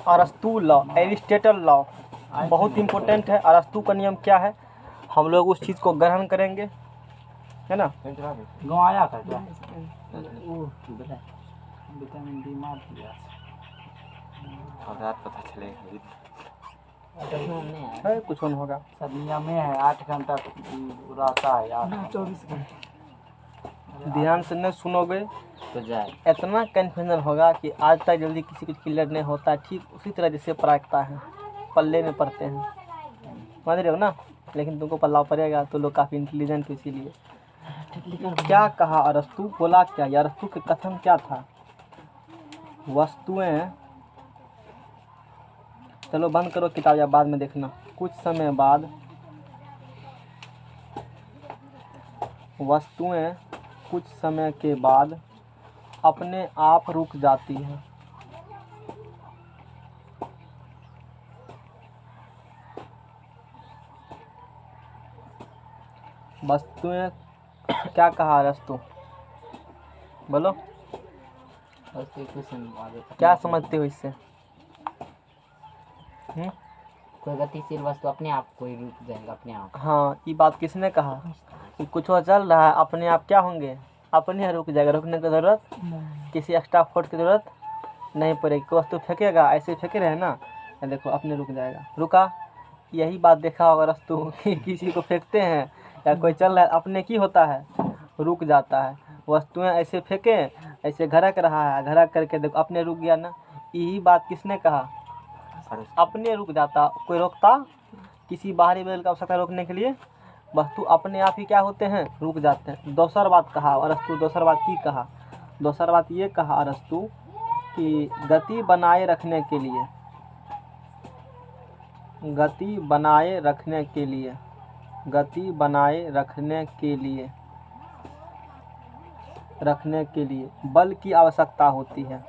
अरस्तु law, Aristotle law बहुत important है। अरस्तु का नियम क्या है, हम लोग उस चीज़ को ग्रहण करेंगे, है ना। गाँव आया था क्या? विटामिन डी मार दिया रात पता चलेगा है कुछ नहीं होगा। सर नियम है 8 घंटा रहता है यार, 24 घंटे। ध्यान से नहीं सुनोगे तो जाए इतना कन्फ्यूजन होगा कि आज तक जल्दी किसी कुछ क्लियर नहीं होता। ठीक उसी तरह जैसे प्रायिकता है, पल्ले में पड़ते हैं, समझ रहे हो ना। लेकिन तुमको पल्ला पड़ेगा तो लोग काफ़ी इंटेलिजेंट हो, इसीलिए। क्या कहा अरस्तु, बोला क्या, ये अरस्तु के कथन क्या था। वस्तुएं, चलो बंद करो किताब या बाद में देखना। कुछ समय बाद वस्तुएं कुछ समय के बाद अपने आप रुक जाती हैं। वस्तुएं क्या कहा अरस्तु, बोलो क्या समझते हो इससे। कोई गतिशील वस्तु अपने आप कोई रुक जाएगा अपने आप। हाँ, ये बात किसने कहा कि कुछ और चल रहा है अपने आप क्या होंगे, अपने रुक जाएगा। रुकने की ज़रूरत किसी एक्स्ट्रा फोर्स की ज़रूरत नहीं पड़ेगी। कोई वस्तु फेंकेगा, ऐसे फेंके रहे ना, देखो अपने रुक जाएगा। रुका, यही बात देखा होगा अरस्तु कि किसी को फेंकते हैं या कोई चल रहा है अपने की होता है, रुक जाता है। वस्तुएं ऐसे फेंकें, ऐसे घरक रहा है, घरक करके देखो अपने रुक गया ना। यही बात किसने कहा, अपने रुक जाता। कोई रोकता, किसी बाहरी बल का आवश्यकता रोकने के लिए, वस्तु अपने आप ही क्या होते हैं, रुक जाते हैं। दूसरा बात कहा अरस्तु, दूसरा बात की कहा, दूसरा बात ये कहा अरस्तु कि गति बनाए रखने के लिए, गति बनाए रखने के लिए, गति बनाए रखने के लिए, रखने के लिए बल की आवश्यकता होती है।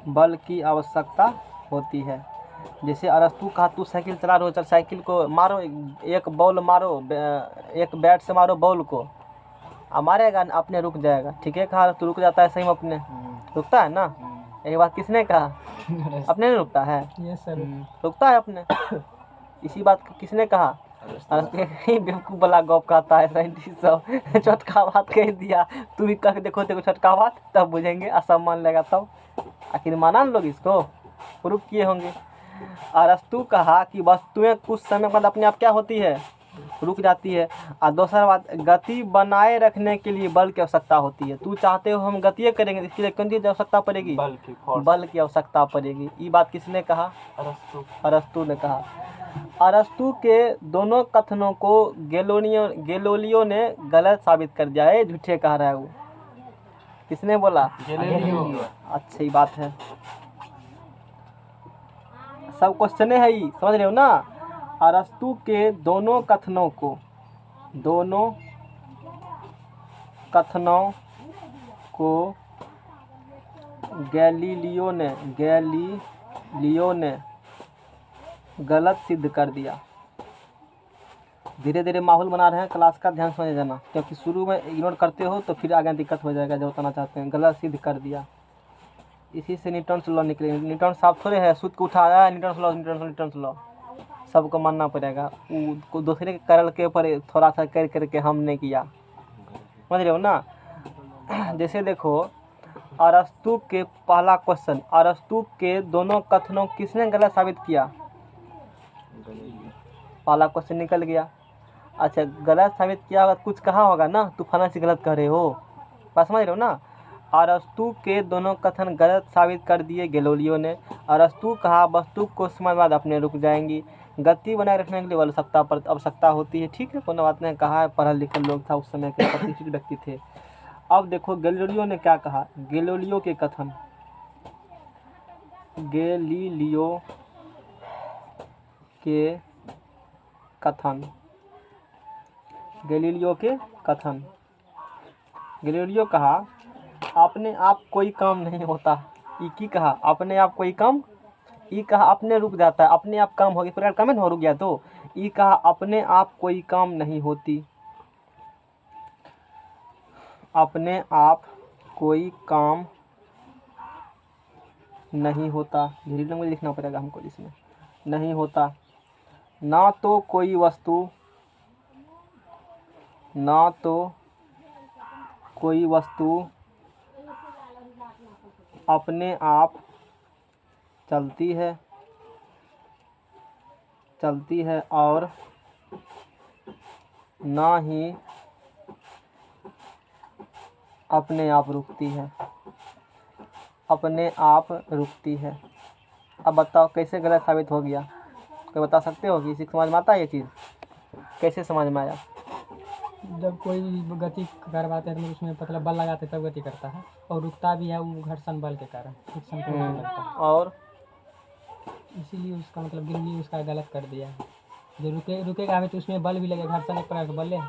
बल की आवश्यकता होती है। जैसे अरस्तु कहा तू साइकिल चला रहे हो, चल साइकिल को मारो, एक बॉल मारो, एक बैट से मारो बॉल को, मारेगा अपने रुक जाएगा। ठीक है, कहा तू रुक जाता है, सही में अपने रुकता है ना। यही बात किसने कहा, अपने नहीं रुकता है, रुकता है अपने। इसी बात किसने कहा, बेवकूफ़ वाला गप कहता है साइंटिस्ट सब। चटका बात कह दिया, तू भी कह देखो देखो चटका बात, तब बुझेंगे, असम्मान लगेगा तब। आखिर माना ना लोग इसको, प्रूफ किए होंगे। अरस्तु कहा कि वस्तुएं कुछ समय बाद अपने आप क्या होती है, रुक जाती है। और दूसरा बात, गति बनाए रखने के लिए बल की आवश्यकता होती है। तू चाहते हो हम गति करेंगे, इसके लिए कौन चीज़ आवश्यकता पड़ेगी, बल की आवश्यकता पड़ेगी। ये बात किसने कहा, अरस्तु ने कहा। अरस्तु के दोनों कथनों को गैलीलियो ने गलत साबित कर दिया है, झूठे कह रहा है वो। किसने बोला, अच्छी बात है, सब क्वेश्चन है ही, समझ रहे हो ना। अरस्तु के दोनों कथनों को गैलीलियो ने गलत सिद्ध कर दिया। धीरे धीरे माहौल बना रहे हैं क्लास का, ध्यान समझ जाना, क्योंकि शुरू में इग्नोर करते हो तो फिर आगे दिक्कत हो जाएगा। जो बताना चाहते हैं गलत सिद्ध कर दिया, इसी से न्यूटन्स लॉ निकले। न्यूटन साहब थोड़े है सूत्र को उठाया है, न्यूटन्स लॉ सबको मानना पड़ेगा। वो दूसरे के करल के ऊपर थोड़ा सा कर करके हमने किया, समझ रहे हो ना। जैसे देखो अरस्तु के पहला क्वेश्चन, अरस्तु के दोनों कथनों किसने गलत साबित किया, पहला क्वेश्चन निकल गया। अच्छा, गलत साबित किया होगा, कुछ कहा होगा ना, तू फलाना से गलत कह रहे हो, बात समझ रहे हो ना। अरस्तु के दोनों कथन गलत साबित कर दिए गैलीलियो ने। अरस्तु कहा वस्तु को समय बाद अपने रुक जाएंगी, गति बनाए रखने के लिए आवश्यकता होती है। ठीक है, कोई बात नहीं, कहा है, पढ़ा लिखा लोग था उस समय के, प्रतिष्ठित व्यक्ति थे। अब देखो गैलीलियो ने क्या कहा, गैलीलियो के कथन, गैलीलियो के कथन, गैलीलियो कहा अपने आप कोई काम नहीं होता। ये की कहा, अपने आप कोई काम, ये कहा अपने रुक जाता है, अपने आप काम हो गया, प्रकार काम हो रुक गया, तो ये कहा अपने आप कोई काम नहीं होती। अपने आप कोई काम नहीं होता, धीरे धीरे लिखना पड़ेगा हमको इसमें, नहीं होता, ना तो कोई वस्तु, ना तो कोई वस्तु अपने आप चलती है और ना ही अपने आप रुकती है, अपने आप रुकती है। अब बताओ कैसे गलत साबित हो गया, कोई बता सकते हो कि इसी समझ में आता है ये चीज़, कैसे समझ में आया? जब कोई गति करवाते हैं तो उसमें मतलब बल लगाते हैं तब गति करता है, और रुकता भी है वो घर्षण बल के कारण, फ्रिक्शन फोर्स से लगता है। और इसीलिए उसका मतलब गिननी उसका गलत कर दिया है। जो रुकेगा भी तो उसमें बल भी लगेगा, घर्षण एक प्रकार का बल है,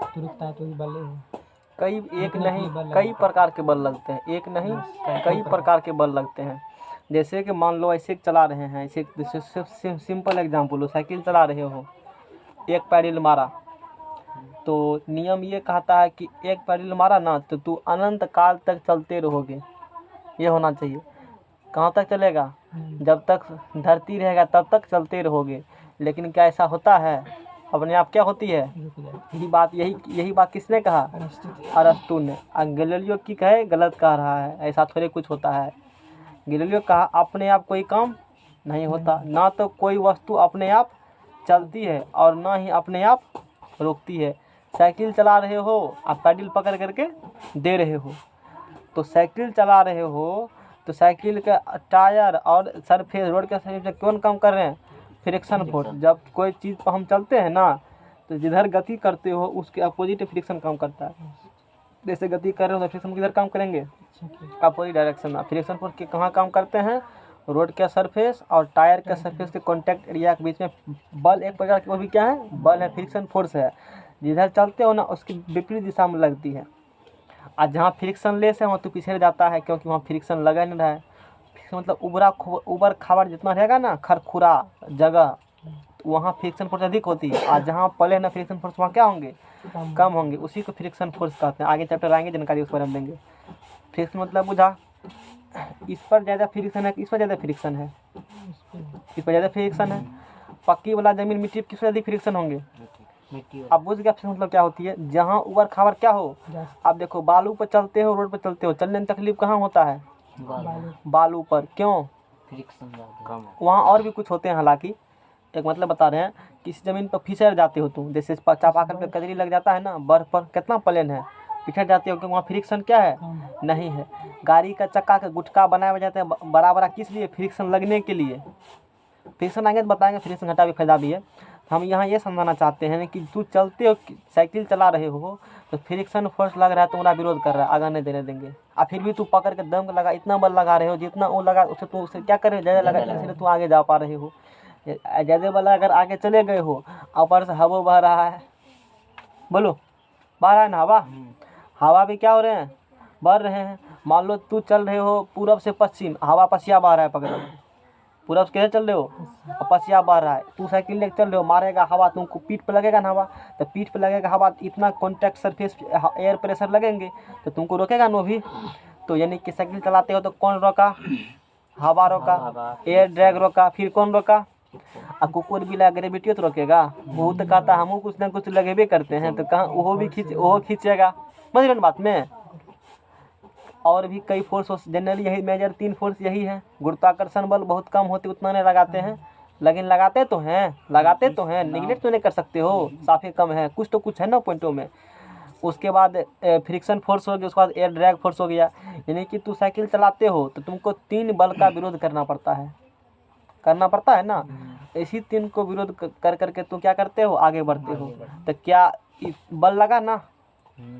तो रुकता है तो भी बल है। कई एक रुकने के नहीं लिए बल कई लगता प्रकार के बल लगते हैं, एक नहीं कई प्रकार के बल लगते हैं। जैसे कि मान लो ऐसे चला रहे हैं, ऐसे सिंपल एग्जांपल लो, साइकिल चला रहे हो, एक पैडल मारा, तो नियम ये कहता है कि एक पैडल मारा ना तो तू अनंत काल तक चलते रहोगे, ये होना चाहिए। कहाँ तक चलेगा? जब तक धरती रहेगा तब तक चलते रहोगे। लेकिन क्या ऐसा होता है? अपने आप क्या होती है? रुक जाए। यही बात किसने कहा? अरस्तु ने। गैलीलियो की कहे गलत कह रहा है, ऐसा थोड़े कुछ होता है। गैलीलियो कहा अपने आप कोई काम नहीं होता, ना तो कोई वस्तु अपने आप चलती है और ना ही अपने आप रुकती है। साइकिल चला रहे हो, आप पैडल पकड़ करके दे रहे हो, तो साइकिल चला रहे हो तो साइकिल का टायर और सरफेस, रोड के सरफेस कौन काम कर रहे हैं? Friction force. जब कोई चीज़ पर हम चलते हैं ना, तो जिधर गति करते हो उसके अपोजिट फ्रिक्शन काम करता है। जैसे गति कर रहे हो तो फ्रिक्शन किधर काम करेंगे? अपोजिट डायरेक्शन में। फ्रिक्शन फोर्स के कहाँ काम करते हैं? रोड के सरफेस और टायर के सरफेस के कॉन्टैक्ट एरिया के बीच में बल एक प्रकार की, वो भी क्या है? बल है, फ्रिक्शन फोर्स है। जिधर चलते हो ना उसकी विपरीत दिशा में लगती है, और जहाँ फ्रिक्शन लेस है वहाँ तो पीछे जाता है, क्योंकि वहाँ फ्रिक्शन लगा नहीं रहा है। फ्रिक्शन मतलब उबड़ खाबड़ जितना रहेगा ना, खरखुरा जगह, तो वहाँ फ्रिक्शन फोर्स अधिक होती है, और जहाँ पले ना फ्रिक्शन फोर्स वहाँ क्या होंगे? कम होंगे। उसी को फ्रिक्शन फोर्स कहते हैं। आगे चैप्टर आएंगे जानकारी उस पर हम देंगे। फ्रिक्शन मतलब बुझा, इस पर ज़्यादा फ्रिक्शन है, इस पर ज़्यादा फ्रिक्शन है, इस पर ज़्यादा फ्रिक्शन है। पक्की वाला जमीन मिट्टी किस पर अधिक फ्रिक्शन होंगे? मिट्टी अब बुझ गया मतलब क्या होती है? जहाँ ऊबड़ खाबड़ क्या हो, आप देखो बालू पर चलते हो, रोड पर चलते हो, चलने में तकलीफ कहाँ होता है? बालू पर। क्यों? फ्रिक्शन ज़्यादा कम है। वहाँ और भी कुछ होते हैं हालांकि, एक मतलब बता रहे हैं, किसी ज़मीन पर फिसल जाते हो तुम, जैसे चापाकल पे कजरी लग जाता है ना, बर्फ पर कितना प्लेन है, पिछड़ जाते हो, क्योंकि वहाँ फ्रिक्शन क्या है? नहीं है। गाड़ी का चक्का का गुटका बनाया जाता है बड़ा बड़ा, किस लिए? फ्रिक्शन लगने के लिए। फ्रिक्शन आगे तो बताएंगे, फ्रिक्शन घटा भी फायदा भी है। हम यहाँ ये समझाना चाहते हैं कि तू चलते हो, साइकिल चला रहे हो, तो फ्रिक्शन फोर्स लग रहा है, तुम्हारा विरोध कर रहा है, आगे नहीं देने देंगे। और फिर भी तू पकड़ के दम लगा, इतना बल लगा रहे हो, जितना वो लगा उससे तू उससे क्या कर रहे हो? ज़्यादा लगा, इसलिए तू आगे जा पा रहे हो। ज़्यादा बल अगर आगे चले गए हो, ऊपर से हवा बह रहा है, बोलो बह रहा है ना हवा, हवा भी क्या हो रहे हैं? बढ़ रहे हैं। मान लो तू चल रहे हो पूरब से पश्चिम, हवा पछिया बह रहा है, पकड़ो पूरब से कैसे चल रहे हो, और पछिया बह रहा है, तू साइकिल लेकर चल रहे हो, मारेगा हवा, तुमको पीठ पे लगेगा ना हवा, तो पीठ पे लगेगा हवा, इतना कॉन्टैक्ट सरफेस एयर प्रेशर लगेंगे तो तुमको रोकेगा ना भी। तो यानी कि साइकिल चलाते हो तो कौन रोका? हवा रोका, एयर ड्रैग रोका, फिर कौन रोका? और कुकुर भी लगा ग्रेविटी तो रोकेगा, वो तो कहता हम कुछ ना कुछ लगेबे करते हैं, तो कहाँ वो भी खींचेगा। समझ रहे बात में? और भी कई फोर्स, जनरली यही मेजर 3 फोर्स यही है। गुरुत्वाकर्षण बल बहुत कम होते, उतना नहीं लगाते हैं, लेकिन लगाते तो हैं, निगलेक्ट तो नहीं कर सकते हो, साफे कम है, कुछ तो कुछ है ना पॉइंटों में। उसके बाद फ्रिक्शन फोर्स हो गया, उसके बाद एयर ड्रैग फोर्स हो गया। यानी कि तू साइकिल चलाते हो तो तुमको 3 बल का विरोध करना पड़ता है ना। इसी 3 को विरोध कर करके तुम क्या करते हो? आगे बढ़ते हो। तो क्या बल लगा ना,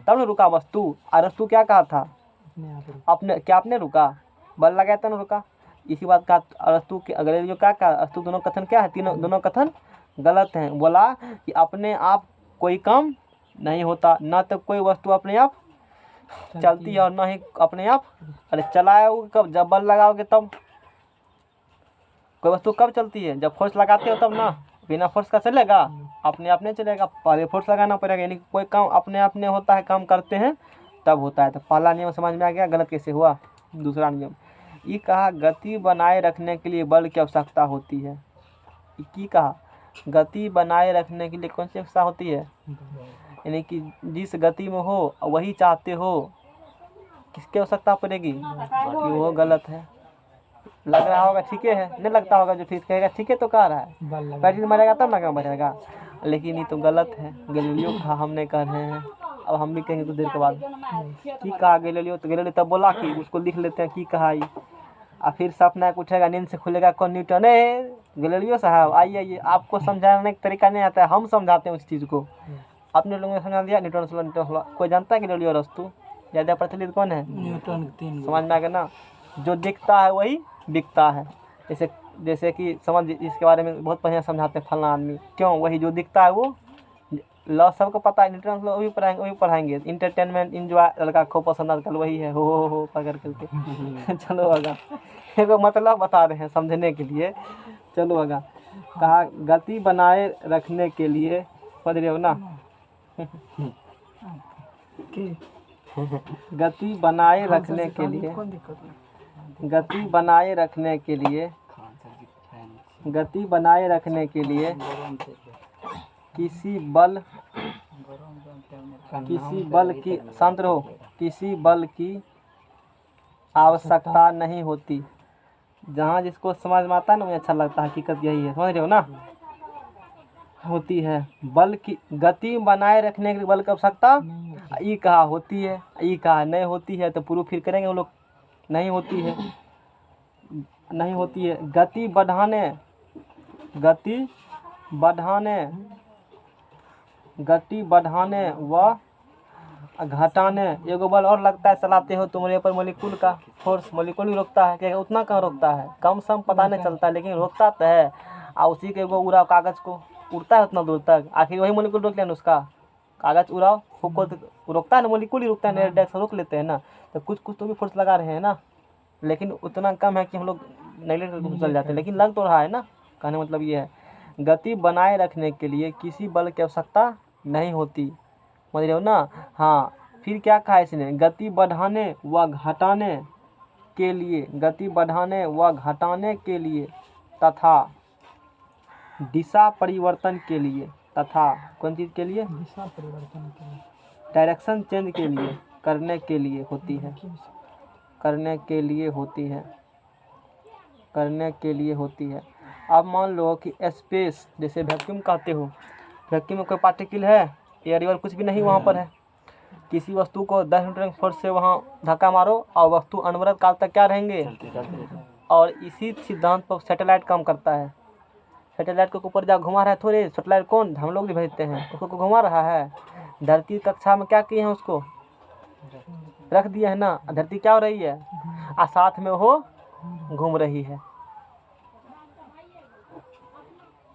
तब ना रुका वस्तु। अरस्तु क्या कहा था? आपने रुका, बल लगाया था ना रुका। इसी बात का अरस्तु के अगले जो क्या कहा, अरस्तु दोनों कथन क्या है? दोनों कथन गलत हैं। बोला कि अपने आप कोई काम नहीं होता, ना तो कोई वस्तु अपने आप चलती है और ना ही अपने आप, अरे चलाओगे कब? जब बल लगाओगे तब। कोई वस्तु कब चलती है? जब फोर्स लगाते हो तब ना, बिना फोर्स का चलेगा? अपने आप नहीं चलेगा, पहले फोर्स लगाना पड़ेगा। यानी कोई काम अपने आप नहीं होता है, काम करते हैं तब होता है। तो पहला नियम समझ में आ गया, गलत कैसे हुआ। दूसरा नियम ये कहा गति बनाए रखने के लिए बल की आवश्यकता होती है। ये की कहा गति बनाए रखने के लिए कौन सी आवश्यकता होती है, यानी कि जिस गति में हो वही चाहते हो, किसकी आवश्यकता पड़ेगी, कि वो गलत है। लग रहा होगा ठीक है, नहीं लगता होगा जो ठीक कहेगा ठीक है तो कह रहा है, बल लगा बैटरी मरेगा तब ना क्या बढ़ेगा, लेकिन ये तो गलत है। गैलीलियो कहा हम नहीं कह रहे हैं, अब हम भी कहेंगे कुछ देर के बाद की कहा गैलीलियो, तो गैलीलियो तब बोला कि उसको लिख लेते हैं की कहा ये। और फिर सपना उठेगा, नींद से खुलेगा, कौन न्यूटन है, गैलीलियो साहब आइए आइए, आपको समझाने का तरीका नहीं आता है, हम समझाते हैं उस चीज़ को। अपने लोगों ने समझा दिया न्यूटन सोलह न्यूटन सोलह, कोई जानता है गैलीलियो अरस्तु, ज़्यादा प्रचलित कौन है, न्यूटन के 3 समझ में आ गया ना। जो दिखता है वही बिकता है। जैसे जैसे कि समझ इसके बारे में बहुत बढ़िया समझाते हैं फलना आदमी, क्यों, वही जो दिखता है वो लॉ सबको पता है, न्यूटन वही पढ़ाएंगे। इंटरटेनमेंट इंजॉय लड़का खूब पसंद आजकल वही है, हो पकड़ करके चलो आगा, एगो मतलब बता रहे हैं समझने के लिए। चलो आगा, कहा गति बनाए रखने के लिए, पढ़ रहे हो ना गति बनाए रखने के लिए, गति बनाए रखने के लिए, गति बनाए रखने के लिए किसी बल की शांत रहो, किसी बल की आवश्यकता नहीं होती। जहाँ जिसको समझ में आता है ना मुझे अच्छा लगता है, हकीकत यही है, समझ रहे हो ना। होती है बल की, गति बनाए रखने के लिए बल की आवश्यकता ई कहा होती है, ई कहा नहीं होती है, तो प्रूफ फिर करेंगे वो लोग, नहीं होती है, नहीं होती है। गति बढ़ाने, गति बढ़ाने व घटाने, एगो बल और लगता है चलाते हो तुम्हारे ऊपर, मोलिकुल का फोर्स, मोलिकुल ही रोकता है, क्या उतना कहाँ रोकता है, कम सम पता नहीं चलता लेकिन रोकता तो है। और उसी के एगो उड़ाओ कागज़ को, उड़ता है उतना दूर तक, आखिर वही मोलिकुल रोक लेना उसका, कागज़ उड़ाओ फूको तो रोकता है ना, मोलिकुल ही रोकता है, डायरेक्ट रोक लेते हैं ना। तो कुछ कुछ तो भी फोर्स लगा रहे हैं ना, लेकिन उतना कम है कि हम लोग नेगलेक्ट करके चल जाते हैं, लेकिन लग तो रहा है ना। कहने मतलब ये है गति बनाए रखने के लिए किसी बल की आवश्यकता नहीं होती, समझ रहे हो ना। हाँ फिर क्या कहा इसने, गति बढ़ाने व घटाने के लिए, गति बढ़ाने व घटाने के लिए तथा दिशा परिवर्तन के लिए, तथा कौन चीज़ के लिए, दिशा परिवर्तन के लिए, डायरेक्शन चेंज के लिए, करने के लिए होती है, करने के लिए होती है, करने के लिए होती है। अब मान लो कि स्पेस, जैसे वैक्यूम कहते हो, वैक्यूम में कोई पार्टिकल है, एयर वेयर कुछ भी नहीं वहाँ पर है, किसी वस्तु को 10 न्यूटन की फोर्स से वहाँ धक्का मारो और वस्तु अनवरत काल तक क्या रहेंगे। और इसी सिद्धांत पर सैटेलाइट काम करता है। सैटेलाइट को ऊपर जा घुमा रहा है थोड़े, सैटेलाइट कौन, हम लोग भी भेजते हैं, उसको घुमा रहा है। धरती कक्षा में क्या किए हैं, उसको रख दिए है ना, धरती क्या हो रही है, और साथ में वो घूम रही है।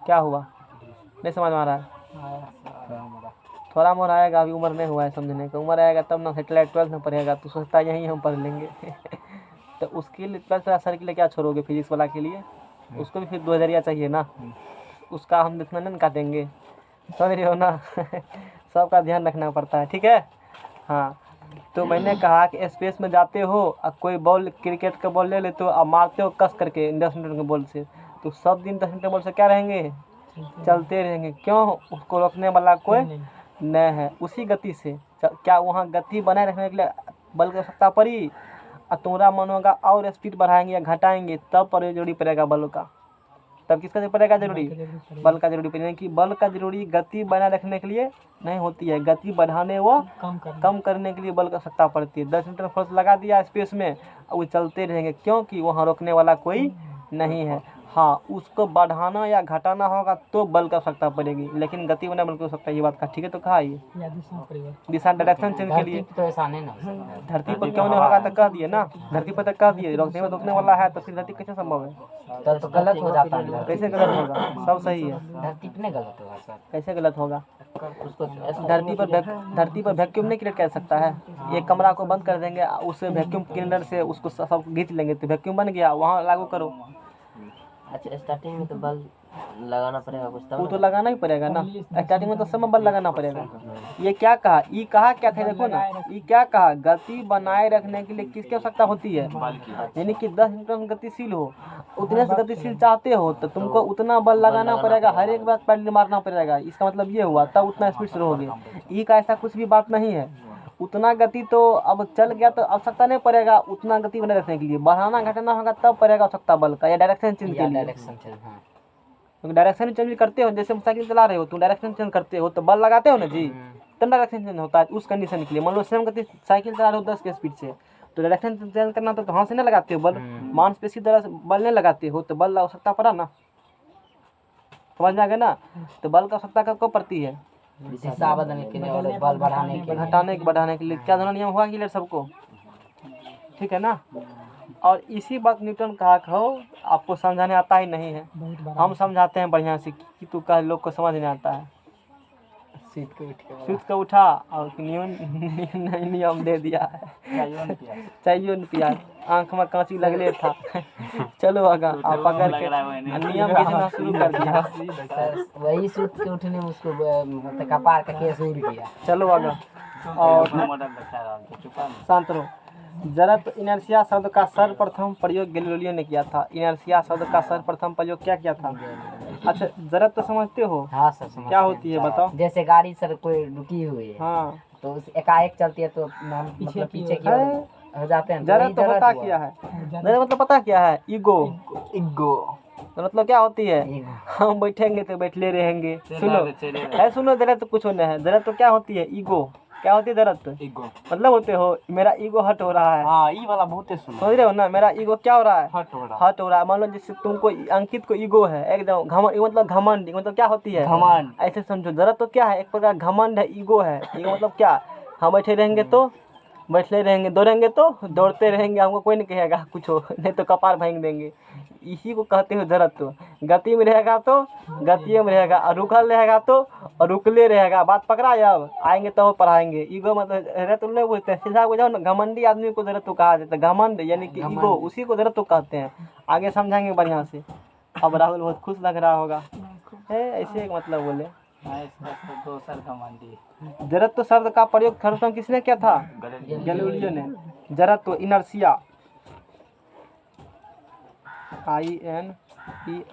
क्या हुआ, नहीं समझ में आ रहा है, थोड़ा मोर आएगा, अभी उम्र नहीं हुआ है समझने का, उम्र आएगा तब ना सैटेलाइट 12th में पढ़ेगा, तो सोचता है यहीं हम पढ़ लेंगे तो उसके लिए 12th क्लास सर के लिए क्या छोड़ोगे, फिजिक्स वाला के लिए, उसको भी फिर 2000 चाहिए ना, उसका हम जितना नहीं काटेंगे, समझ रहे हो ना सबका ध्यान रखना पड़ता है, ठीक है। हाँ तो मैंने कहा कि स्पेस में जाते हो और कोई बॉल, क्रिकेट का बॉल ले लेते हो और मारते हो कस करके 10 मीटर के बॉल से, तो सब दिन 10 मीटर बॉल से क्या रहेंगे, चलते रहेंगे, क्यों, उसको रोकने वाला कोई नहीं है। उसी गति से क्या वहाँ गति बनाए रखने के लिए बल की आवश्यकता पड़ी, और तुम्हारा मन होगा और स्पीड बढ़ाएंगे या घटाएंगे तब पर जरूरी पड़ेगा बल का, तब किसका पड़ेगा जरूरी, बल का जरूरी पड़ेगा। कि बल का जरूरी गति बनाए रखने के लिए नहीं होती है, गति बढ़ाने व कम करने के लिए बल की आवश्यकता पड़ती है। 10 मीटर फोर्स लगा दिया स्पेस में और वो चलते रहेंगे, क्योंकि वहाँ रोकने वाला कोई नहीं है। हाँ उसको बढ़ाना या घटाना होगा तो बल की आवश्यकता पड़ेगी, लेकिन गति बनाए बल की आवश्यकता, ये बात का ठीक है। तो कहा ये दिशा डायरेक्शन चेंज के लिए, तो ऐसा नहीं ना, धरती पर क्यों नहीं होगा तो कह दिए ना, धरती पर तक कह दिए, रोकने वाला है तो फिर धरती कैसे संभव है, तो गलत हो जाता है, कैसे गलत होगा, सब सही है, धरती पे नहीं गलत होगा सर, कैसे गलत होगा। उसको धरती पर वैक्यूम नहीं क्रिएट कर सकता है, एक कमरा को बंद कर देंगे उस वैक्यूम क्लीनर से उसको सब खींच लेंगे तो वैक्यूम बन गया, वहाँ लागू करो। अच्छा स्टार्टिंग में तो बल लगाना पड़ेगा कुछ वो तो लगाना ही पड़ेगा ना, स्टार्टिंग में तो सब में बल लगाना पड़ेगा। ये क्या कहा, ई कहा क्या था देखो ना, ई क्या कहा, गति बनाए रखने के लिए किसकी आवश्यकता होती है, यानी कि 10 न्यूटन गतिशील हो, उतने से गतिशील चाहते हो तो तुमको उतना बल लगाना पड़ेगा, हर एक बार पैडल मारना पड़ेगा। इसका मतलब ये हुआ तब उतना स्पीड से रहोगे। ई का ऐसा कुछ भी बात नहीं है, उतना गति तो अब चल गया तो आवश्यकता नहीं पड़ेगा उतना गति बनाए रखने के लिए, बढ़ाना घटाना होगा तब पड़ेगा आवश्यकता बल का, या डायरेक्शन चेंज के लिए। डायरेक्शन चेंज, हाँ। तो डायरेक्शन चेंज भी करते हो, जैसे साइकिल चला रहे हो तो डायरेक्शन चेंज करते हो तो बल लगाते हो ना जी, तब डायरेक्शन चेंज होता है उस कंडीशन के लिए। मान लो सेम गति साइकिल चला रहे हो 10 के स्पीड से, तो डायरेक्शन चेंज करना तो हाथ से नहीं लगाते हो बल, मांसपेशी द्वारा बल नहीं लगाते हो तो बल आवश्यकता पड़ा ना, समझ में आ गया ना। तो बल की आवश्यकता कब पड़ती है, दिशा बदलने के लिए और बल बढ़ाने के लिए, घटाने के बढ़ाने के लिए। क्या दोनों नियम हुआ क्लियर सबको, ठीक है ना। और इसी बात न्यूटन कहा हो, आपको समझाने आता ही नहीं है, बहुत बड़ा हम समझाते हैं बढ़िया से कि तू कह लोग को समझ नहीं आता है। सीट को उठ के सूत का उठा और नियम दे दिया है, चाहिए न पिया, आँख में कांची लगले था। चलो आगा, आप पकड़ के नियम भेजना शुरू कर दिया। वही सूत के उठने में उसको मतलब कपार का केस उड़ गया। चलो आगा, और शांत रहो। जड़त्व इनर्शिया शब्द का सर्वप्रथम प्रयोग गैलीलियो ने किया था। इनर्शिया शब्द का सर्वप्रथम प्रयोग क्या किया था। अच्छा, जड़त्व तो समझते हो, हाँ सर, समझ क्या होती है बताओ। जैसे गाड़ी सर कोई रुकी हुई है, हाँ, तो उस एकाएक चलती है तो मतलब पीछे की ओर हो जाते हैं, तो वही जड़त्व होता हुआ। क्या है, जड़त्व मतलब पता क्या है, ईगो। तो मतलब क्या होती है, हम बैठेंगे तो बैठले रहेंगे। सुनो जड़त्व कुछ नहीं है, जड़त्व क्या होती है, ईगो। क्या होती है जड़त्व, मतलब होते हो मेरा ईगो हट हो रहा है। हाँ, ये वाला बहुत सुनो, समझ रहे हो ना, मेरा ईगो क्या हो रहा है, हट हो रहा, हट हो रहा है। मान लो जैसे तुमको अंकित को ईगो है एकदम घमंड, मतलब घमंड, मतलब क्या होती है, घमंड। ऐसे समझो। जड़त्व तो क्या है, एक प्रकार घमंड है, ईगो है। ईगो मतलब क्या, हम बैठे रहेंगे तो बैठले रहेंगे, दौड़ेंगे तो दौड़ते रहेंगे, हमको कोई नहीं कहेगा कुछ हो, नहीं तो कपार फेंक देंगे। इसी को कहते हो जड़त्व। गति में रहेगा तो गति में रहेगा, और रुकल रहेगा तो रुकले रहेगा। बात पकड़ा, अब आएंगे तो पढ़ाएंगे। ईगो मतलब जड़त्व नहीं बोलते हैं, सीधा बुझाओ ना, घमंडी आदमी को जड़त्व कहा जाता है। घमंड यानी कि ईगो, उसी को जड़त्व कहते हैं। आगे समझाएंगे बढ़िया से। अब राहुल बहुत खुश लग रहा होगा, ऐसे एक मतलब बोले। जड़त्व शब्द का प्रयोग सर्वप्रथम किसने किया था, गैलीलियो ने। जड़त्व इनर्शिया, IN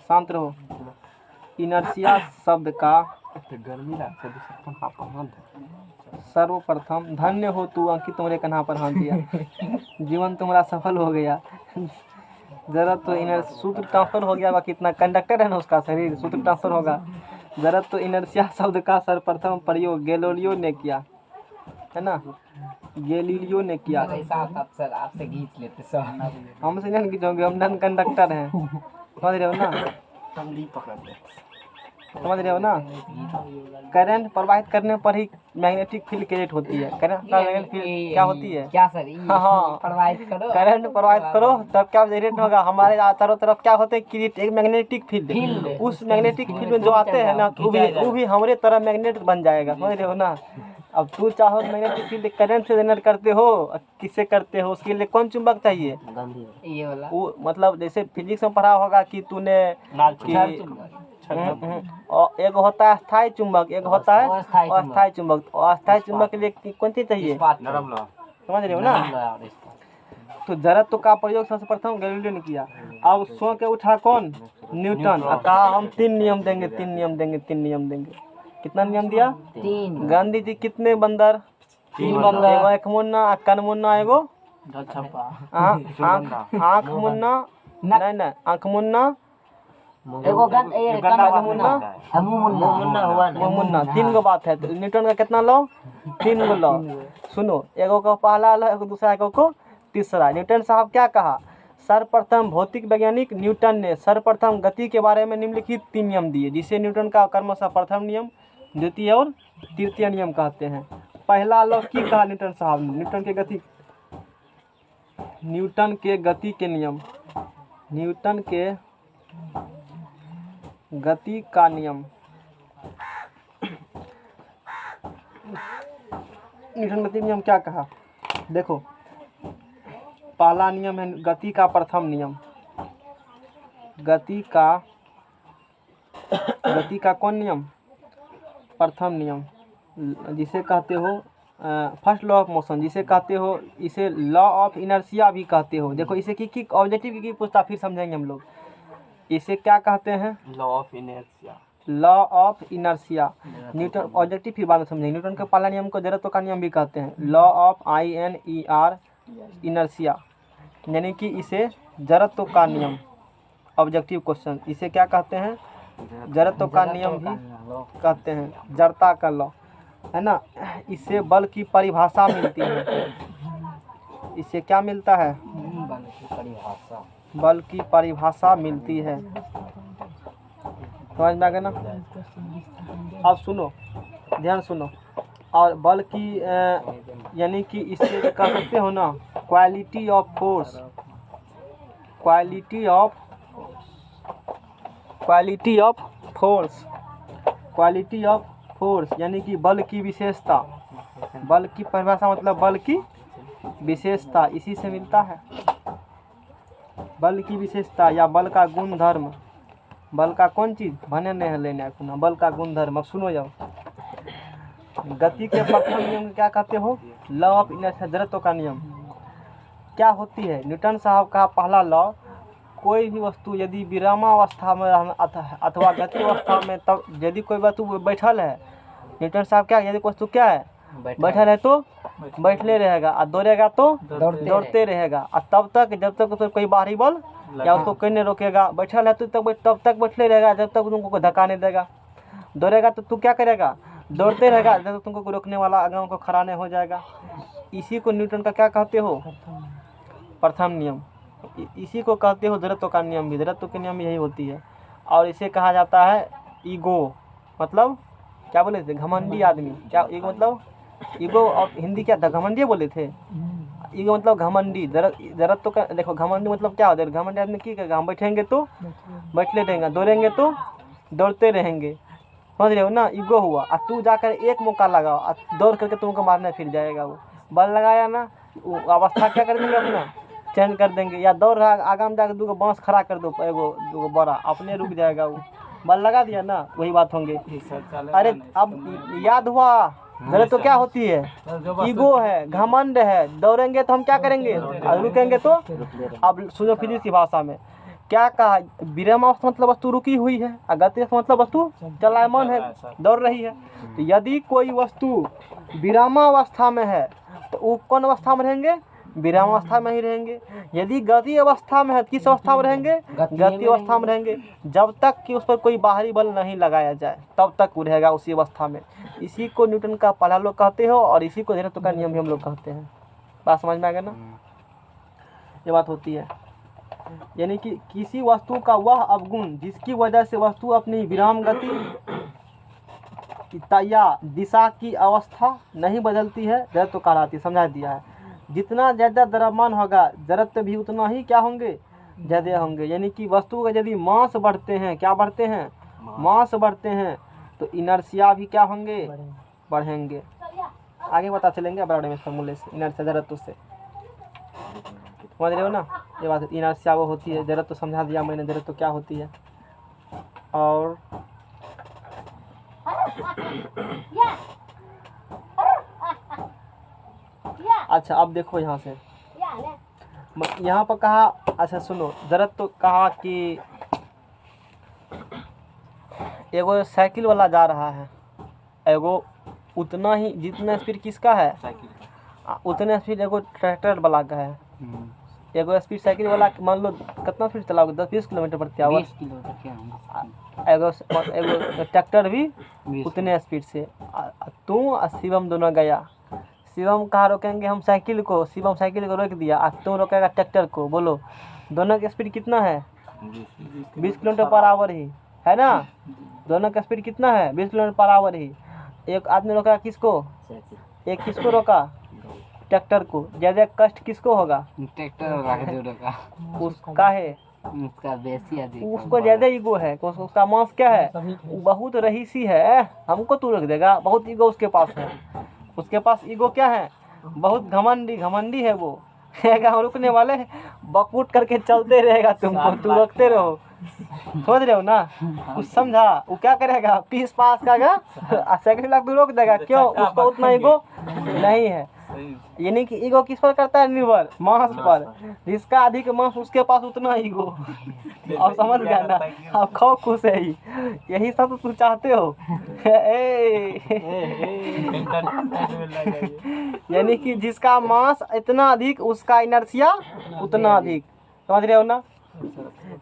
शांत रहो। इनर्शिया शब्द का सर्वप्रथम, धन्य हो तू अंकित, तुम्हारे कन्हा पर हाथ दिया, जीवन तुम्हारा सफल हो गया। जड़त्व इनर्शिया, सूत्र ट्रांसफर हो गया, कितना कंडक्टर है ना उसका शरीर, सूत्र ट्रांसफर होगा। जड़त्व इनर्शिया शब्द का सर्वप्रथम प्रयोग गैलीलियो ने किया, है ना, गैलीलियो ने किया। सर आपसे खींच लेते सर, हमसे नहीं खींचोगे, हम नन कंडक्टर हैं, समझ रहे हो ना, समझ रहे हो ना। करंट प्रवाहित करने पर ही मैग्नेटिक फील्ड क्रिएट होती है। करंट मैग्नेटिक फील्ड क्या होती है, क्या सर, हाँ, प्रवाहित करो, करंट प्रवाहित करो तब क्या जनरेट होगा, हमारे चारों तरफ क्या होते हैं, क्रिएट एक मैग्नेटिक फील्ड। उस मैग्नेटिक फील्ड में जो आते हैं ना, वो भी हमारे तरह मैग्नेट बन जाएगा, समझ रहे हो ना। अब तू चाहो मैग्नेटिक फील्ड करंट से जनरेट करते हो, किससे करते हो, उसके लिए कौन चुंबक चाहिए, ये वाला वो मतलब जैसे फिजिक्स में पढ़ा होगा कि तूने और एक होता है स्थायी चुंबक, एक होता है अस्थायी चुंबक। अस्थायी चुंबक के लिए कौन चीज चाहिए, समझ रहे हो ना। तो जड़त्व का प्रयोग सबसे प्रथम गैलीलियो ने किया। अब सो के उठा कौन, न्यूटन, और कहा हम 3 नियम देंगे, 3 नियम देंगे, 3 नियम देंगे। कितना नियम दिया, 3। गांधी जी कितने बंदर, 3 बंदर, एगो एक मुन्ना, कन मुन्ना, एगो आँख मुन्ना, नहीं आँख मुन्ना, एगो मुन्ना। 3 गो बात है। तो न्यूटन का कितना लॉ, 3 गो लॉ। सुनो, एगो को पहला लॉ, एगो दूसरा, एगो को तीसरा। न्यूटन साहब क्या कहा, सर्वप्रथम भौतिक वैज्ञानिक न्यूटन ने सर्वप्रथम गति के बारे में निम्नलिखित 3 नियम दिए, जिसे न्यूटन का क्रमशः प्रथम नियम, द्वितीय और तृतीय नियम कहते हैं। पहला लॉ की कहा न्यूटन साहब ने, न्यूटन के गति के नियम, न्यूटन के गति का नियम। न्यूटन गति नियम क्या कहा, देखो, पहला नियम है गति का प्रथम नियम, गति का गति का कौन नियम? प्रथम नियम, जिसे कहते हो फर्स्ट लॉ ऑफ मोशन, जिसे कहते हो, इसे लॉ ऑफ इनर्शिया भी कहते हो। देखो इसे की ऑब्जेक्टिव की पूछता, फिर समझेंगे हम लोग। इसे क्या कहते हैं? Law of inertia. Law of inertia. Newton objective फिर बाद में समझेंगे। न्यूटन के पहला नियम को जड़त्व का नियम भी कहते हैं। लॉ ऑफ INER, इनर्शिया, यानी कि इसे जड़त्व का नियम, ऑब्जेक्टिव क्वेश्चन, इसे क्या कहते हैं? जड़त्व का नियम भी कहते हैं, जड़ता का लॉ, है ना। इससे बल की परिभाषा मिलती है। इससे क्या मिलता है? बल की परिभाषा। बल की परिभाषा मिलती है। समझ में आ गया ना? अब सुनो, ध्यान सुनो। और बल की यानी कि इससे कह सकते हो ना, quality of force, quality of force, quality of force, यानी कि बल की विशेषता। बल की परिभाषा मतलब बल की विशेषता, इसी से मिलता है। बल की विशेषता या बल का गुण धर्म। बल का कौन चीज भने नहीं लेना है, बल का गुण धर्म। अब सुनो जाओ, गति के प्रथम नियम क्या कहते हो? लॉ ऑफ इनर्शिया, जड़त्व का नियम। क्या होती है? न्यूटन साहब का पहला लॉ, कोई भी वस्तु यदि विरामावस्था में अथवा गति अवस्था में, तब यदि कोई वस्तु बैठल है, न्यूटन साहब क्या, यदि वस्तु क्या है बैठल है तो बैठले रहेगा, और दौड़ेगा तो दौड़ते रहेगा, और तब तक जब तक उसको कोई बाहरी बल या उसको कोई नहीं रोकेगा। बैठल है तो तब तक बैठले रहेगा जब तक तुमको कोई धक्का नहीं देगा। दौड़ेगा तो तू क्या करेगा? दौड़ते रहेगा जब तक तुमको कोई रोकने वाला आगे को खड़ा नहीं हो जाएगा। इसी को न्यूटन का क्या कहते हो? प्रथम नियम। इसी को कहते हो जड़त्व का नियम भी। जड़त्व के नियम यही होती है। और इसे कहा जाता है ईगो, मतलब क्या बोले थे? घमंडी आदमी। क्या ईगो मतलब? ईगो और हिंदी क्या था? घमंडी बोले थे। ईगो मतलब घमंडी। जड़त्व का देखो, घमंडी मतलब क्या होता है? घमंडी आदमी की करेगा? हम बैठेंगे तो बैठले रहेंगे, दौड़ेंगे तो दौड़ते रहेंगे। समझ रहे हो ना? ईगो हुआ। और तू जाकर एक मौका लगाओ और दौड़ करके तुमको मारने फिर जाएगा। वो बल लगाया ना, वो अवस्था क्या कर देंगे? अपना चेंज कर देंगे। या दौड़ रहा आगा में जाकर दूगो बांस खड़ा कर दो, दूगो बड़ा, अपने रुक जाएगा। वो बल लगा दिया ना, वही बात होंगे। अरे अब याद हुआ, जरा तो क्या होती है? ईगो है, घमंड है। दौड़ेंगे तो हम क्या करेंगे और रुकेंगे तो? अब सुनो फिर इसी भाषा में क्या कहा? विरामावस्था मतलब वस्तु रुकी हुई है, और गति मतलब वस्तु चलायमान है, दौड़ रही है। तो यदि कोई वस्तु विरामावस्था में है तो वो कौन अवस्था में रहेंगे? विरामावस्था में ही रहेंगे। यदि गति अवस्था में है, किस अवस्था में रहेंगे? गति अवस्था में रहेंगे। जब तक कि उस पर कोई बाहरी बल नहीं लगाया जाए तब तक वो रहेगा उसी अवस्था में। इसी को न्यूटन का पहला लोग कहते हो, और इसी को जड़त्व का नियम भी हम लोग कहते हैं। बात समझ में आ गया ना? ये बात होती है। यानी कि किसी वस्तु का वह अवगुण जिसकी वजह से वस्तु अपनी विराम गति या दिशा की अवस्था नहीं बदलती है, जड़त्व कहलाती है। समझा दिया है। जितना ज़्यादा द्रव्यमान होगा, जड़त्व भी उतना ही क्या होंगे? ज़्यादा होंगे। यानी कि वस्तु का यदि मास बढ़ते हैं, क्या बढ़ते हैं? मास बढ़ते हैं, तो इनर्शिया भी क्या होंगे? बढ़ेंगे। आगे पता चलेंगे बराबर में फॉर्मूले से, इनर्शिया जड़त्व से। समझ रहे हो ना? ये बात इनर्शिया वो होती है। जड़त्व समझा दिया मैंने, जड़त्व क्या होती है। और अच्छा अब देखो यहाँ से, यहाँ पर कहा, अच्छा सुनो, जड़त्व कहा कि एगो साइकिल वाला जा रहा है, एगो उतना ही जितना स्पीड किसका है? उतने स्पीड एगो ट्रैक्टर वाला का है। एगो स्पीड साइकिल वाला मान लो कितना स्पीड चलाओगे? 10-20 किलोमीटर प्रति आवर। एगो ट्रैक्टर भी उतने स्पीड से। तू और शिवम दोनों गया। शिवम कहाँ रोकेंगे? हम साइकिल को। शिवम साइकिल को रोक दिया, और तुम रोकेगा ट्रैक्टर को। बोलो दोनों की स्पीड कितना है? 20 किलोमीटर पर आवर ही है ना। दोनों का स्पीड कितना है? 20 किलोमीटर पर आवर ही। एक आदमी रोका किसको? एक किसको रोका? ट्रैक्टर को। ज़्यादा कष्ट किसको होगा? ट्रैक्टर वाला के जो रोका उसका है, उसका बेसी अधिक, उसको ज़्यादा ईगो है। उसका मास क्या है? बहुत रईसी है, हमको तू रोक देगा। बहुत ईगो उसके पास है। उसके पास ईगो क्या है? बहुत घमंडी है वो। हम रुकने वाले बकूट करके चलते रहेगा तुमको, तू रोकते रहो। समझ रहे हो ना? कुछ समझा? वो क्या करेगा, 20 पास का सेकंड लाख तो रोक देगा। क्यों? उसको उतना ईगो नहीं है। यानी कि ईगो किस पर करता है निर्भर? मांस पर। जिसका अधिक मांस उसके पास उतना ईगो। अब समझ गया ना? अब खाओ खुश है ही। यही सब तो तुम चाहते हो। यानी कि जिसका मांस इतना अधिक उसका इनर्शिया उतना अधिक। समझ रहे हो ना?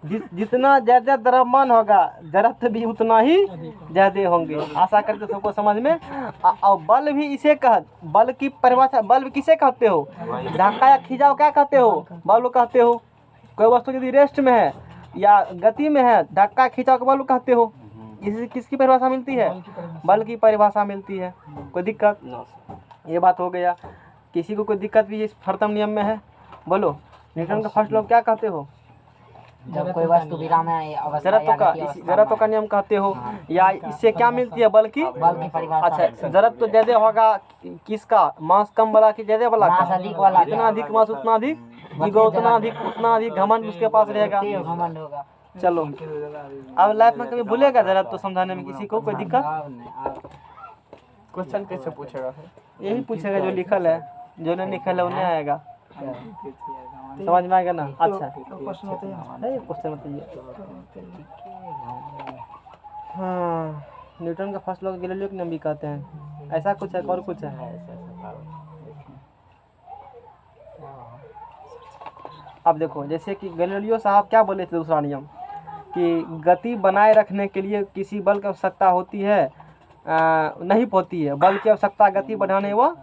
जितना ज्यादा द्रव्यमान होगा जड़त्व भी उतना ही ज्यादा होंगे। आशा करते सबको समझ में। और बल भी इसे बल की परिभाषा, बल किसे कहते हो? धक्का या खिंचाव क्या कहते हो? बल कहते हो। कोई वस्तु यदि रेस्ट में है या गति में है, धक्का खिंचाव को बल कहते हो। इसी किसकी परिभाषा मिलती है? बल की परिभाषा मिलती है। कोई दिक्कत? ये बात हो गया। किसी को कोई दिक्कत भी इस प्रथम नियम में है? बोलो। न्यूटन का फर्स्ट लॉ क्या कहते हो? जब कोई वस्तु विराम अवस्था या जड़त्व का नियम कहते हो। या इससे क्या मिलती है? बल की परिभाषा। अच्छा, जड़त्व तो ज्यादा होगा किसका? मास कम वाला की ज्यादा वाला मास का? अधिक वाला। जितना अधिक मास उतना अधिक ईगो, उतना अधिक घमंड उसके पास रहेगा। घमंड होगा। चलो, अब लाइफ में कभी भूलेगा जरा तो समझाने में किसी को कोई दिक्कत? क्वेश्चन कैसे पूछेगा? यही पूछेगा जो लिखल है, जो नहीं लिखल है वो नहीं आएगा। समझ में आएगा ना? अच्छा, क्वेश्चन बताइए। हाँ, न्यूटन का फर्स्ट लॉ गैलीलियो के नाम भी कहते हैं। ऐसा कुछ है और कुछ है? अब देखो, जैसे कि गैलीलियो साहब क्या बोले थे दूसरा नियम, कि गति बनाए रखने के लिए किसी बल की आवश्यकता होती है, नहीं होती है। बल की आवश्यकता गति बढ़ाने व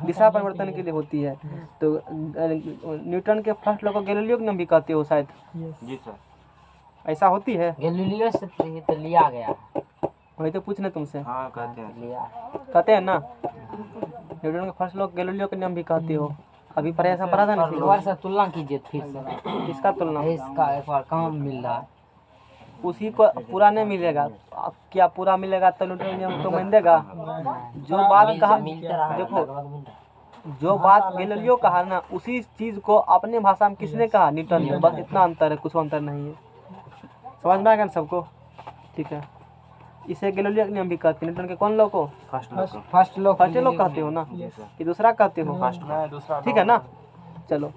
दिशा परिवर्तन के लिए होती है। तो न्यूटन के फर्स्ट लॉ को गैलीलियो के नाम भी कहते हो शायद। जी सर। ऐसा होती है? गैलीलियो से तो लिया गया। वही तो पूछने तुमसे। हाँ कहते हैं। लिया कहते हैं ना? न्यूटन का फर्स्ट लॉ गैलीलियो के नाम भी कहते हो। अभी ऐसा पढ़ा था ना? एक बार से तुलना कीजिए फिर से। किसका तुलना? इसका एक बार कहाँ मिल रहा है? उसी को पूरा नहीं मिलेगा। क्या पूरा मिलेगा तो न्यूटन नियम तो मान देगा। जो बात कहा, देखो, जो बात गैलीलियो कहा ना, उसी चीज को अपने भाषा में किसने कहा? न्यूटन ने। बस इतना अंतर है, कुछ अंतर नहीं है। समझ में आएगा ना सबको? ठीक है। इसे गैलीलियो के नियम भी कहते हैं। न्यूटन के कौन लॉ को? First law. फर्स्ट लॉ कहते हो ना? कि दूसरा कहते हो? फर्स्ट में दूसरा। ठीक है ना? चलो,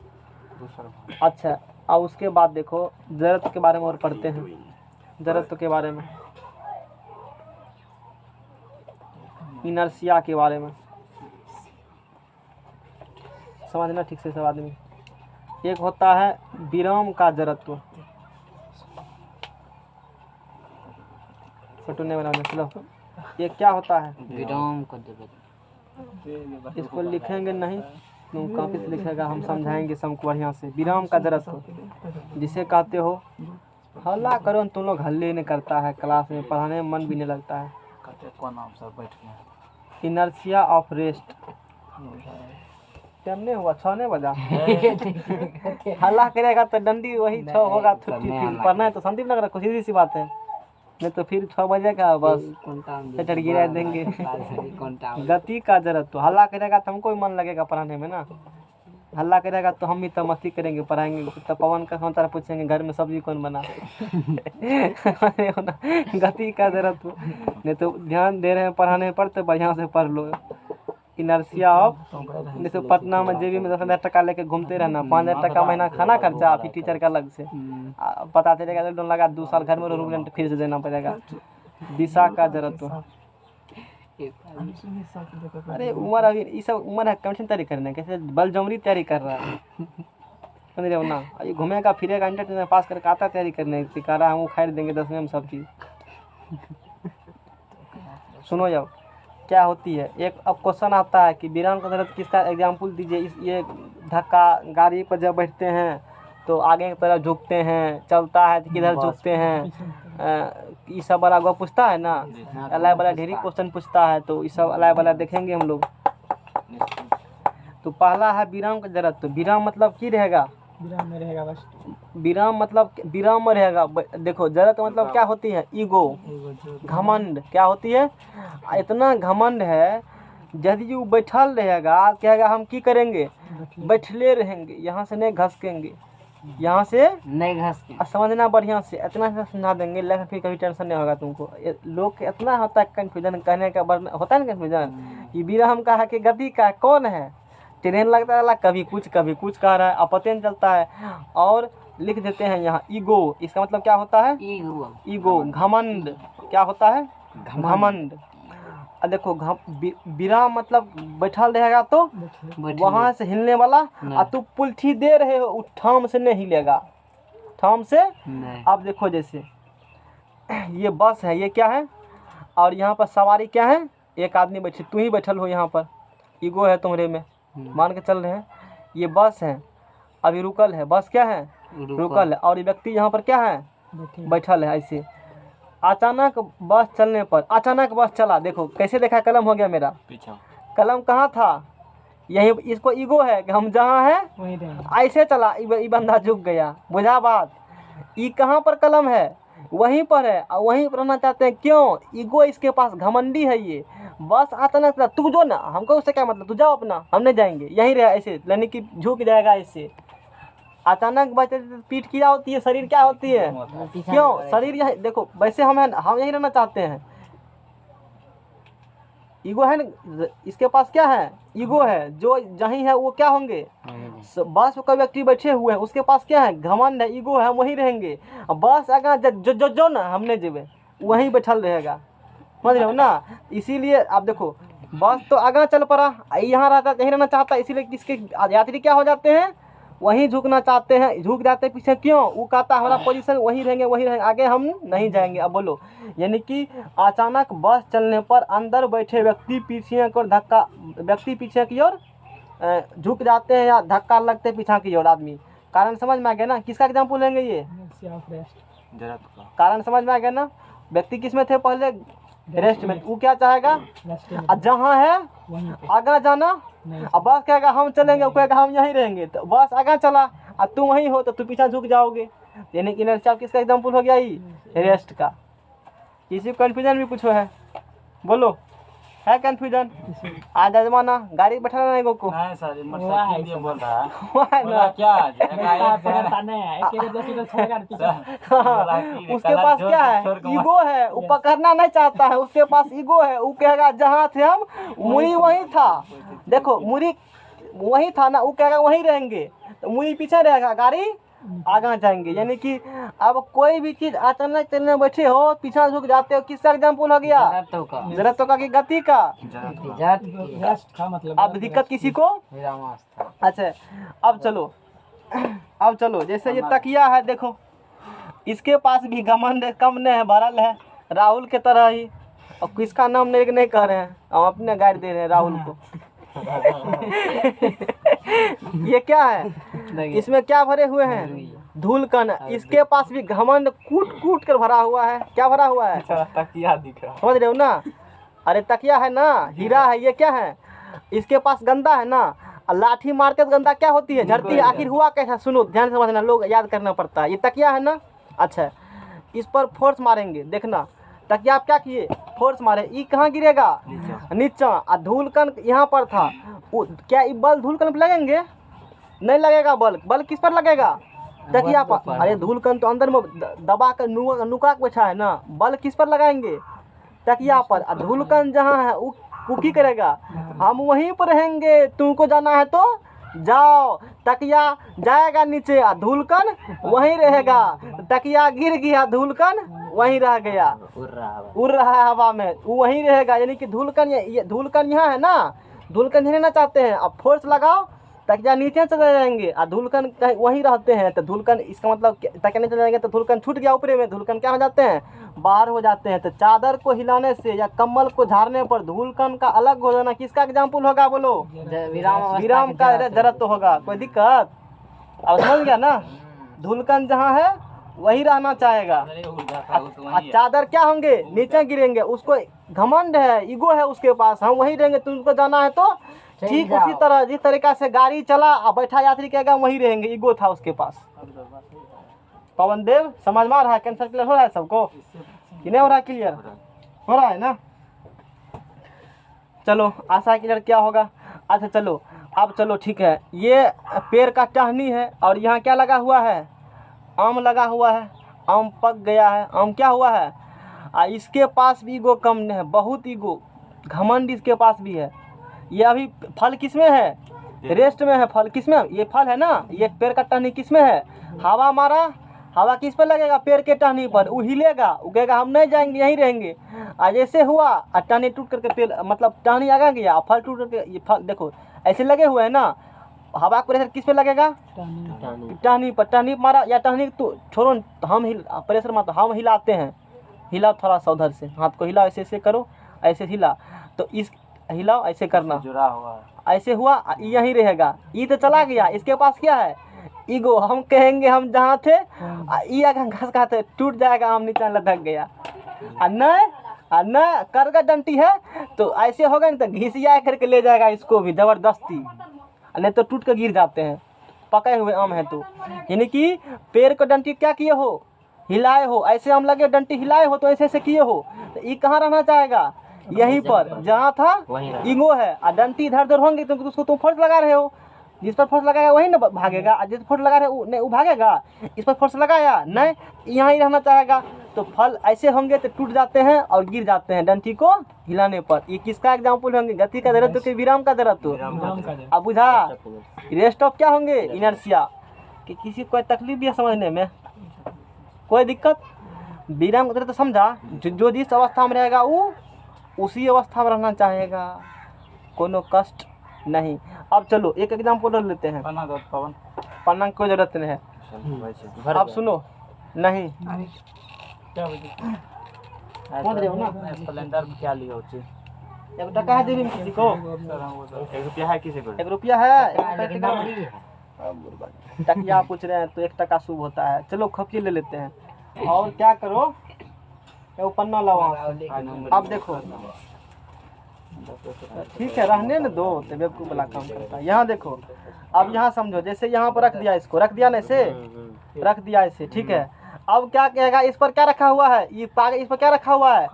अच्छा। अब उसके बाद देखो, जड़त्व के बारे में और पढ़ते हैं। जड़त्व के बारे में, इनर्शिया के बारे में समझना ठीक से सब आदमी। एक होता है विराम का जड़त्व। फोटो नहीं बनाने, चलो। ये क्या होता है? विराम को जरूरत। इसको लिखेंगे नहीं, तुम कॉपी से लिखेगा, हम समझाएंगे सबको बढ़िया से। विराम का जड़त्व जिसे कहते हो, हल्ला करो तुम लोग, हल्ले नहीं करता है, क्लास में पढ़ाने में मन भी नहीं लगता है। कहते कौन नाम सर बैठ गए? Inertia of rest. टाइम नहीं हुआ, 6 नहीं बजा। हल्ला करेगा तो डंडी वही 6 होगा। छुट्टी फिर पढ़ना है तो संदीप नगर को, सीधी सी बात है। नहीं तो फिर 6 बजे का बस चढ़ गिरा देंगे। गति का जड़त्व, हल्ला करेगा तो हमको भी मन लगेगा पढ़ाने में ना। हल्ला करेगा तो हम भी तो मस्ती करेंगे, पढ़ाएंगे। तो पवन का समाचार पूछेंगे, घर में सब्जी कौन बना। गति का जड़त्व। नहीं तो ध्यान दे रहे हैं पढ़ाने पर तो बढ़िया से पढ़ लो। इनर्शिया ऑफ, जैसे पटना में जेबी में 10,000 टका लेके घूमते रहना, 5,000 टका महीना खाना खर्चा, फिर टीचर का अलग से पता चलेगा लॉकडाउन लगा 2 साल घर में रूम रेंट फिर से देना पड़ेगा। दिशा का जड़त्व। अरे उम्र, अभी ये सब उम्र है कंपटीशन तैयारी करने, कैसे बलजमरी तैयारी कर रहा है। समझ रहे हो ना? ये घूमेगा फिरेगा, इंटर पास करके आता तैयारी करने, सिखा रहा है, हम खरीद देंगे 10वें में सब चीज़। सुनो जाओ, क्या होती है। एक अब क्वेश्चन आता है कि विराम का जड़त्व किसका एग्जाम्पल दीजिए। ये धक्का, गाड़ी पर जब बैठते हैं तो आगे की तरफ झुकते हैं, चलता है तो किधर झुकते हैं, ये सब वाला गो पूछता है ना। अलग वाला ढेरी क्वेश्चन पूछता है, तो ये सब अलग वाला देखेंगे हम लोग। तो पहला है विराम का जड़त्व। विराम मतलब की रहेगा? विराम में रहेगा बस। विराम मतलब विराम में रहेगा। देखो, जड़त्व मतलब क्या होती है? ईगो, घमंड। क्या होती है? इतना घमंड है, यदि वो बैठल रहेगा, कहेगा हम की करेंगे, बैठले रहेंगे, यहाँ से नहीं घसकेंगे। यहाँ से नहीं घस के। समझना बढ़िया से, इतना से समझा देंगे लेकिन फिर कभी टेंशन नहीं होगा तुमको। लोग के इतना होता है कन्फ्यूजन, कहने का वर्ण होता है ना कन्फ्यूजन, कि विरम का है कि गति का कौन है। ट्रेन लगता है कभी कुछ कह रहा है, अब पता नहीं चलता है। और लिख देते हैं यहाँ ईगो, इसका मतलब क्या होता है? ईगो, घमंड। क्या होता है? घमंड। अब देखो विराम मतलब बैठल रहेगा तो वहां से हिलने वाला, और तू पुलठी दे रहे हो ठाम से नहीं हिलेगा, ठाम से। अब देखो जैसे ये बस है, ये क्या है, और यहाँ पर सवारी क्या है, एक आदमी बैठे, तू ही बैठल हो यहाँ पर, ईगो है तुम्हारे में, मान के चल रहे हैं। ये बस है, अभी रुकल है, बस क्या है? रुकल है। और ये व्यक्ति यहाँ पर क्या है? बैठल है ऐसे। अचानक बस चलने पर, अचानक बस चला, देखो कैसे देखा, कलम हो गया मेरा पीछा, कलम कहाँ था? यही, इसको ईगो है कि हम जहाँ हैं ऐसे चला, ये बंदा झुक गया, बुझा बात। ई कहाँ पर कलम है? वहीं पर है, और वहीं पर रहना चाहते हैं। क्यों? ईगो इसके पास, घमंडी है ये। बस अचानक चला, तू जो ना, हमको उससे क्या मतलब, तू जाओ अपना, हम नहीं जाएंगे, यहीं रहे ऐसे, यानी कि झुक जाएगा ऐसे। अचानक बचे पीठ क्या होती है, शरीर क्या होती है? क्यों? शरीर यही देखो, वैसे हम यहीं रहना चाहते हैं। ईगो है ना, इसके पास क्या है? ईगो है, जो जहीं है वो क्या होंगे? बस में कोई व्यक्ति बैठे हुए हैं, उसके पास क्या है? घमंड है, ईगो है, हम वहीं रहेंगे। बस अगर जो ना हमने जेबे वहीं बैठल रहेगा, समझ रहे हो ना। इसीलिए आप देखो, बस तो आगे चल पड़ा, यहाँ रहता, यहीं रहना चाहता, इसीलिए किसके यात्री क्या हो जाते हैं? वहीं झुकना चाहते हैं, झुक जाते हैं पीछे। क्यों? वो कहता है हमारा पोजीशन वहीं रहेंगे, आगे हम नहीं जाएंगे। अब बोलो, यानी कि अचानक बस चलने पर अंदर बैठे व्यक्ति पीछे की ओर पीछे की ओर झुक जाते हैं, या धक्का लगते पीछा की ओर आदमी। कारण समझ में आ गया ना? किसका एग्जाम्पल लेंगे ये? कारण समझ में आ गया ना? व्यक्ति किस में थे पहले? रेस्ट में। वो क्या चाहेगा? जहाँ है आगे जाना। अब बस कहेगा हम चलेंगे, वो कहेगा हम यहीं रहेंगे, तो बस आगे चला, अब तू वहीं हो तो तू पीछा झुक जाओगे। यानी कि इनर्शिया किसका एग्जाम्पल हो गया? ये रेस्ट का। किसी को कन्फ्यूजन भी कुछ है? बोलो, है कन्फ्यूजन? आज जमाना गाड़ी बैठा नहीं को नहीं सर, मोटरसाइकिल ये बोल रहा है। ना क्या उसके पास क्या है? ईगो है, वो पकड़ना नहीं चाहता है, उसके पास ईगो है। वो कहेगा जहाँ थे हम, मुड़ी वहीं था, देखो मुड़ी वहीं था ना, वो कहेगा वहीं रहेंगे, तो मुड़ी पीछे रहेगा, गाड़ी आगे जाएंगे। यानी कि अब कोई भी चीज अचानक चलने बैठे हो, पीछा झुक जाते हो, किसका एग्जाम्पल हो गया? जरूरतों का की गति का। मतलब अब दिक्कत किसी को? अच्छा, अब चलो जैसे ये तकिया है, देखो इसके पास भी घमंड कम नहीं है, भरल है, राहुल के तरह ही। और किसका नाम नहीं कह रहे हैं, हम अपने गाइड दे रहे हैं राहुल को। ये क्या है? इसमें क्या भरे हुए हैं? धूलकण। इसके पास भी घमंड कूट कर भरा हुआ है। क्या भरा हुआ है? तकिया दिख रहा है, समझ रहे हो ना? अरे तकिया है ना, हीरा है। ये क्या है? इसके पास गंदा है ना, लाठी मार के गंदा क्या होती है? झड़ती है। आखिर हुआ कैसा? सुनो, ध्यान से समझना, लोग याद करना पड़ता है। ये तकिया है ना, अच्छा, इस पर फोर्स मारेंगे, देखना। तकिया आप क्या किए? फोर्स मारे, ये कहाँ गिरेगा? नीचा। और धूलकण यहाँ पर था, क्या ये बल धूलकण पर लगेंगे? नहीं लगेगा बल किस पर लगेगा? तकिया पर। अरे धूलकण तो अंदर में दबा कर नुका के बैठा है ना, बल किस पर लगाएंगे? तकिया पर। और धूलकण जहाँ है वो की करेगा? हम वहीं पर रहेंगे, तुमको जाना है तो जाओ। तकिया जाएगा नीचे, और धूलकण वहीं रहेगा। तकिया गिर गया, धूलकण वहीं रह गया, उड़ रहा है हवा में, वो वहीं रहेगा। यानी कि धूलकण, ये धूलकण यहाँ है ना, धूलकण नहीं रहना चाहते हैं, अब फोर्स लगाओ, तकिया नीचे चले जाएंगे, और धूलकण वहीं रहते हैं। तो धूलकण, इसका मतलब तकिया नहीं चले जाएंगे तो धूलकण छूट गया ऊपरे में, धूलकण क्या हो जाते हैं? बाहर हो जाते हैं। तो चादर को हिलाने से या कम्बल को झाड़ने पर धूलकण का अलग हो जाना किसका एग्जाम्पल होगा? बोलो, विराम का जरूरत तो होगा। कोई दिक्कत? अब समझ गया ना? धूलकण जहाँ है वही रहना चाहेगा। चादर क्या होंगे? नीचे गिरेंगे। उसको घमंड है, ईगो है उसके पास, हम वहीं रहेंगे, तुमको जाना है तो ठीक। उसी तरह जिस तरीका से गाड़ी चला और बैठा यात्री कहेगा वहीं रहेंगे, ईगो था उसके पास। पवन देव समझ में आ रहा है? कैंसर क्लियर हो रहा है सबको कि नहीं हो रहा है? क्लियर हो रहा है ना? चलो, आशा क्लियर क्या होगा? अच्छा चलो, अब चलो ठीक है, ये पेड़ का टहनी है और यहाँ क्या लगा हुआ है, आम लगा हुआ है, आम पक गया है, आम क्या हुआ है, इसके पास भी ईगो कम नहीं है, बहुत ईगो, घमंड इसके पास भी है। ये अभी फल किस में है, रेस्ट में है, फल किस में, ये फल है ना, ये पेड़ का टहनी किस में है, हवा मारा, हवा किस पर लगेगा, पेड़ के टहनी पर, वो हिलेगा, उगेगा, हम नहीं जाएंगे, यहीं रहेंगे। आज ऐसे हुआ और टहनी टूट करके पेड़ मतलब टहनी आगे गया और फल टूट करके, ये फल देखो ऐसे लगे हुए हैं ना, हवा का प्रेशर किस पे लगेगा, टहनी पर, टहनी मारा या टहनी तो छोड़ो, हम प्रेशर मारते, हम हिलाते हैं, हिलाओ थोड़ा सा उधर से, हाथ को हिलाओ, ऐसे ऐसे करो, ऐसे हिला, तो इस हिलाओ, ऐसे करना, जुड़ा हुआ है। ऐसे हुआ, यहीं रहेगा, ये तो चला गया, इसके पास क्या है, ईगो, हम कहेंगे हम जहाँ थे, ये अगर घस खाते टूट जाएगा, हम नीचे लटक गया, और नहीं करगा डंटी है तो ऐसे होगा, नहीं तो घिसिया करके ले जाएगा इसको भी ज़बरदस्ती, नहीं तो टूट कर गिर जाते हैं, पके हुए आम है तो। यानी कि पेड़ को डंटी क्या किए हो, हिलाए हो, ऐसे आम लगे डंटी हिलाए हो, तो ऐसे ऐसे किए हो, तो ये कहाँ रहना चाहेगा, यहीं पर जहाँ था ईगो है, और डंटी इधर उधर होंगे तो उसको तुम फोर्स लगा रहे हो, जिस पर फोर्स लगाएगा वही ना भागेगा, और जिस फोर्स लगा रहे हो नहीं वो भागेगा, इस पर फोर्स लगाया नहीं, यहाँ ही रहना चाहेगा, तो फल ऐसे होंगे तो टूट जाते हैं और गिर जाते हैं डंटी को हिलाने पर। ये किसका एग्जाम्पल होंगे, गति का जरूरत कि विराम का जरूरत हो, अब बुझा, रेस्ट ऑफ क्या होंगे, इनर्शिया, कि किसी को कोई तकलीफ भी है समझने में, कोई दिक्कत, विराम का जरूरत समझा, जो जिस अवस्था में रहेगा वो उसी अवस्था में रहना चाहेगा, कोनो कष्ट नहीं। अब चलो एक एग्जाम्पल लेते हैं, पन्ना दो पवन। पन्ना की कोई जरूरत नहीं है, अब सुनो, नहीं क्या कौन रहे हो ना, स्प्लेंडर में क्या लिया होची, एक टका है देवी किसी को, 1 रुपया है किसी को, 1 रुपया है, लेकिन नंबरी है। टकिया पूछ रहे हैं तो 1 टका शुभ होता है, चलो खपी ले लेते हैं। और क्या करो, वो पन्ना लाओ वहाँ से। अब देखो ठीक है, रहने न दो, तो बेवकूफ़ वाला काम करता है। यहाँ देखो, अब यहाँ समझो, जैसे यहाँ पर रख दिया, इसको रख दिया ना, ऐसे रख दिया ऐसे, ठीक है। अब क्या कहेगा, इस पर क्या रखा हुआ है, ये इस पर क्या रखा हुआ है,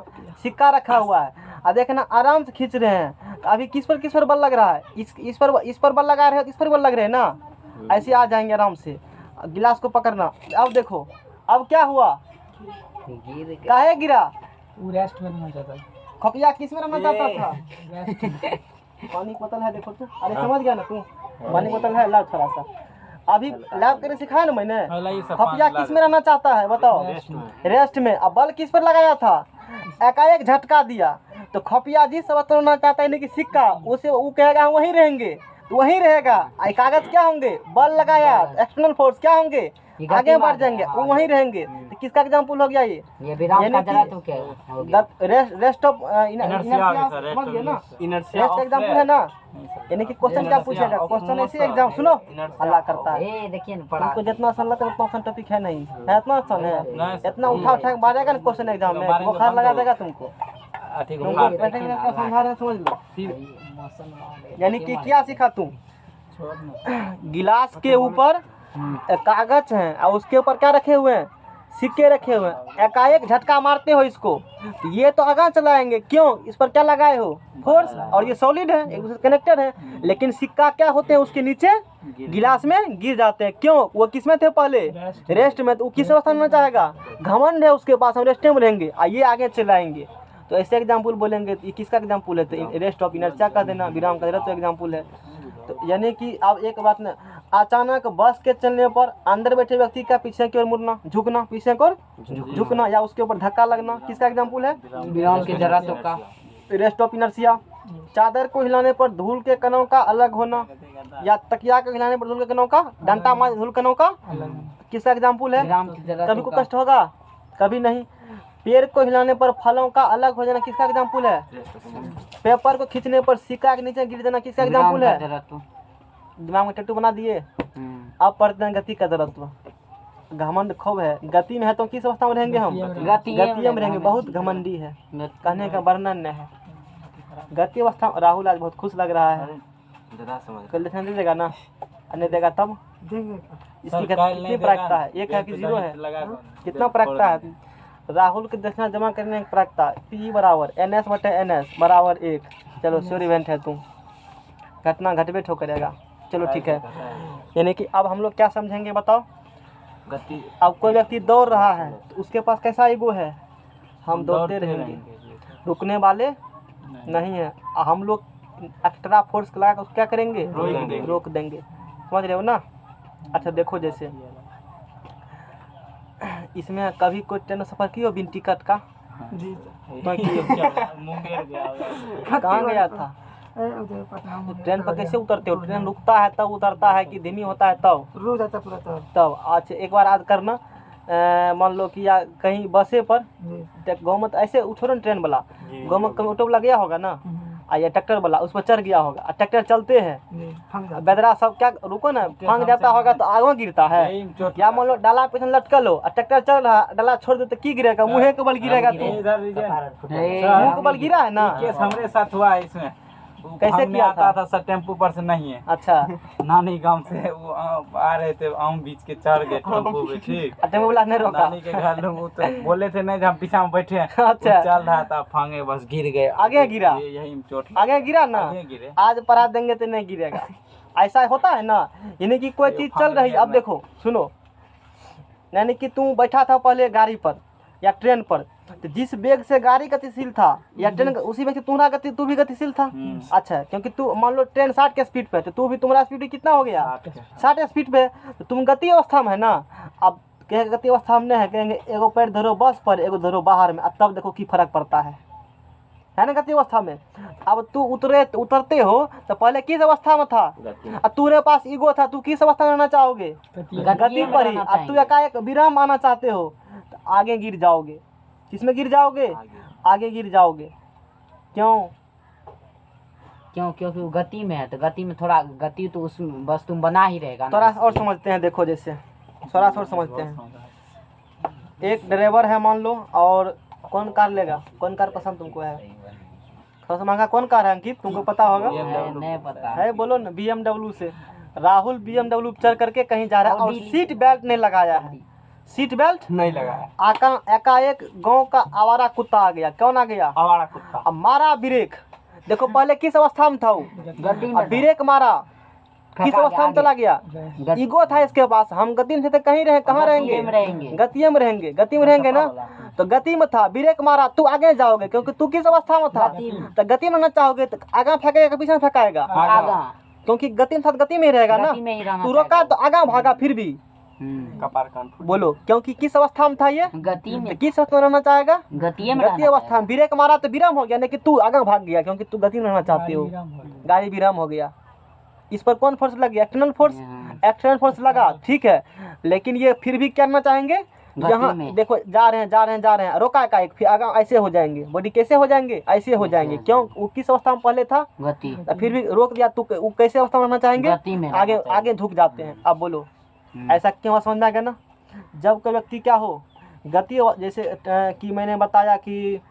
सिक्का रखा हुआ है, अब देखना आराम से खींच रहे हैं, अभी किस पर बल लग रहा है, इस पर बल लगा रहे हो, इस पर बल लग रहे हैं ना, ऐसे आ जाएंगे आराम से। गिलास को पकड़ना, अब देखो अब क्या हुआ, काहे गिरा, वो रेस्ट में रहना चाहता है, खपिया किस में रहना चाहता था, पानी बोतल है देखो तू, अरे समझ गया ना तू, पानी बोतल है, लाओ थोड़ा सा, अभी लैब करके सिखाया ना मैंने, खपिया किस में रहना चाहता है बताओ, रेस्ट में। अब बल किस पर लगाया था, एकाएक झटका दिया, तो खपिया जिस अवस्था में रहना चाहता है, यानी कि सिक्का, उसे वो कहेगा हम वहीं रहेंगे, तो वहीं रहेगा। कागज क्या होंगे, बल लगाया, एक्सटर्नल फोर्स क्या होंगे, आगे बढ़ जाएंगे, वो वहीं रहेंगे। तो किसका एग्जाम्पल हो गया ये विराम का जरा तो क्या हो गया, रेस्ट ऑफ इनर्शिया, समझ गए ना, रेस्ट एग्जाम्पल है ना, यानी कि क्वेश्चन क्या पूछेगा, क्वेश्चन ऐसे एग्जाम सुनो अल्लाह करता है, ए देखिए ना पढ़ा, तुमको जितना आसान लगता है उतना आसान टॉपिक है नहीं है, इतना आसान है, इतना उठा के मारेगा ना क्वेश्चन एग्जाम में, बुखार लगा देगा तुमको, समझ लो। यानी कि क्या सीखा तुम, गिलास के ऊपर कागज है और उसके ऊपर क्या रखे हुए हैं, सिक्के रखे हुए हैं, एकाएक झटका मारते हो इसको, तो ये तो आगे चलाएंगे, क्यों, इस पर क्या लगाए हो, फोर्स, और ये सॉलिड है, एक दूसरे कनेक्टेड है, लेकिन सिक्का क्या होते हैं उसके नीचे गिलास में गिर जाते हैं, क्यों, वो किस में थे पहले, रेस्ट में, तो वो किस अवस्था में चाहेगा, घमंड है उसके पास, हम रेस्ट में रहेंगे, आइए आगे चलाएंगे। तो ऐसे एग्जाम्पल बोलेंगे, तो ये किसका एग्जाम्पल है, तो रेस्ट ऑफ इनर्शिया का देना, विराम का देना, तो एग्जाम्पल है। तो यानी कि अब एक बात ना, अचानक बस के चलने पर अंदर बैठे व्यक्ति का पीछे की ओर मुड़ना, झुकना, पीछे की ओर झुकना, या उसके ऊपर धक्का लगना, किसका एग्जाम्पल है, विराम की जरा तो का, रेस्ट ऑफ इनर्शिया। चादर को हिलाने पर धूल के कणों का अलग होना, या तकिया को हिलाने पर धूल के कणों का, डंटा मार धूल कणों का, किसका एग्जाम्पल है, विराम की जरा कभी को कष्ट होगा, कभी नहीं। पेड़ को हिलाने पर फलों का अलग हो जाना, किसका एग्जाम्पल है, पेपर को खींचने पर सिक्का के नीचे गिर जाना, किसका एग्जाम्पल है, दिमाग में टैटू बना दिए। अब पढ़ते हैं गति का जरूरत, घमंड खूब है, गति में है तो किस अवस्था में रहेंगे हम, गति में रहेंगे, बहुत घमंडी है, कहने का वर्णन नहीं है, गति अवस्था। राहुल आज बहुत खुश लग रहा है, कल देखने दे देगा ना, अन्य देगा तब, इसकी कितनी प्रायिकता है, 1 है कि 0 है, कितना प्रायिकता है, राहुल के दक्षिणा जमा करने की प्रायिकता P = NS/NS = 1। चलो श्योर इवेंट है तुम, घटना घटबे ठो करेगा। चलो ठीक है, यानी कि अब हम लोग क्या समझेंगे बताओ। गति अब कोई व्यक्ति दौड़ रहा है तो उसके पास कैसा ईगो है, हम दौड़ते रहेंगे, रुकने वाले नहीं है। हम लोग एक्स्ट्रा फोर्स लगा कर उसको क्या करेंगे, रोक देंगे। समझ रहे हो ना। अच्छा देखो, जैसे इसमें कभी कोई ट्रेन में सफ़र किया हो बिन टिकट का? जी तो मुंगेर गया कहाँ गया था? उधर पटना में ट्रेन पर कैसे उतरते हो? ट्रेन रुकता है तब उतरता है कि धीमी होता है तब? रोज आता पूरा तब। अच्छा एक बार आज करना, मान लो कि या कहीं बसे पर गाँव में तो ऐसे छोड़ो ना ट्रेन वाला, गाँव में कहीं ऑटो वाला गया होगा ना, या ट्रैक्टर वाला उस पर चढ़ गया होगा, ट्रैक्टर चलते हैं, बेदरा सब क्या रुको ना, फंग जाता होगा तो आगे गिरता है। या मान लो डाला पीछे लटकल हो, ट्रैक्टर चल रहा है, डाला छोड़ दे तो की गिरेगा, मुँह के बल गिरेगा। तो मुँह के बल गिरा है ना। केस हमरे साथ हुआ है इसमें। वो कैसे भागने किया आता था? था सर, टेम्पू पर से नहीं है। अच्छा, नानी गांव से वो आ रहे थे, आम बीच के चढ़ गए टेम्पू पे। ठीक, टेम्पो वाला नहीं रोका? नानी के घर लोग वो तो बोले थे नहीं, हम पीछा में बैठे हैं। अच्छा। वो चल रहा था, फांगे बस गिर गए। आगे गिरा? यही में चोट आगे गिरा ना। आगे गिरे। आज परा देंगे तो नहीं गिरेगा। ऐसा होता है ना, यानी कि कोई चीज चल रही। अब देखो सुनो, यानी कि तू बैठा था पहले गाड़ी पर या ट्रेन पर, तो जिस वेग से गाड़ी गतिशील था या ट्रेन, उसी वेग से तुम्हारा गति, तू भी गतिशील था। अच्छा, क्योंकि तू मान लो ट्रेन 60 के स्पीड पे, तो तू भी, तुम्हारा स्पीड कितना हो गया, 60 स्पीड पे, तो तुम गति अवस्था में है ना। अब कहेंगे गति अवस्था में नहीं है, कहेंगे एगो पैर धरो बस पर, एगो धरो बाहर में, तब देखो की फर्क पड़ता है ना गति अवस्था में। अब तू उतरते हो तो पहले किस अवस्था में था, तुम्हारे पास ईगो था, तू किस अवस्था में रहना चाहोगे, गति पर ही। अब तू एकाएक विराम आना चाहते हो तो आगे गिर जाओगे। किसमें गिर जाओगे, आगे गिर जाओगे। क्यों? क्योंकि वो गति में है, तो गति में थोड़ा गति तो उस बस तुम बना ही रहेगा ना। थोड़ा और समझते हैं, देखो जैसे थोड़ा और समझते हैं। एक ड्राइवर है मान लो, और कौन कार लेगा, कौन कार पसंद तुमको है? सबसे महंगा कौन कार है अंकित, तुमको पता होगा? नहीं पता है, बोलो ना। BMW से राहुल BMW चढ़ करके कहीं जा रहा है और सीट बेल्ट नहीं लगाया है। सीट बेल्ट नहीं लगा। एकाएक गांव का आवारा कुत्ता आ गया। कौन आ गया? आवारा कुत्ता। अब मारा ब्रेक। देखो पहले किस अवस्था में था वो, अब ब्रेक मारा, किस अवस्था में चला गया? ईगो था इसके पास, हम गति में थे तो कहीं रहे, कहाँ रहेंगे, गति में रहेंगे, गति में रहेंगे ना। तो गति में था, ब्रेक मारा, तू आगे जाओगे, क्योंकि तू किस अवस्था में था, तो गति में रहना चाहोगे तो आगे फेंकेगा पीछे फेंकाएगा, क्योंकि गति में था गति में ही रहेगा ना। तू रोका तो आगे भागा फिर भी। कपार कान बोलो, क्योंकि किस अवस्था में था ये, गति में, तो किस अवस्था में रहना चाहेगा, गति में, गति अवस्था में। ब्रेक मारा तो विराम हो गया, नहीं कि तू आगे भाग गया, क्योंकि तू गति में रहना चाहते हो, गाड़ी विराम हो गया। इस पर कौन फोर्स लग गया, एक्सटर्नल फोर्स। एक्सटर्नल फोर्स लगा, ठीक है, लेकिन ये फिर भी क्या करना चाहेंगे, यहाँ देखो जा रहे हैं, रोका का एक, फिर आगे ऐसे हो जाएंगे, बॉडी कैसे हो जाएंगे, ऐसे हो जाएंगे। क्यों? वो किस अवस्था में पहले था, गति, फिर भी रोक दिया, तो वो कैसे अवस्था में रहना चाहेंगे, गति में आगे आगे झुक जाते हैं। अब बोलो ऐसा क्यों, समझ में आ गया ना। जब कोई व्यक्ति क्या हो, गति, जैसे कि मैंने बताया कि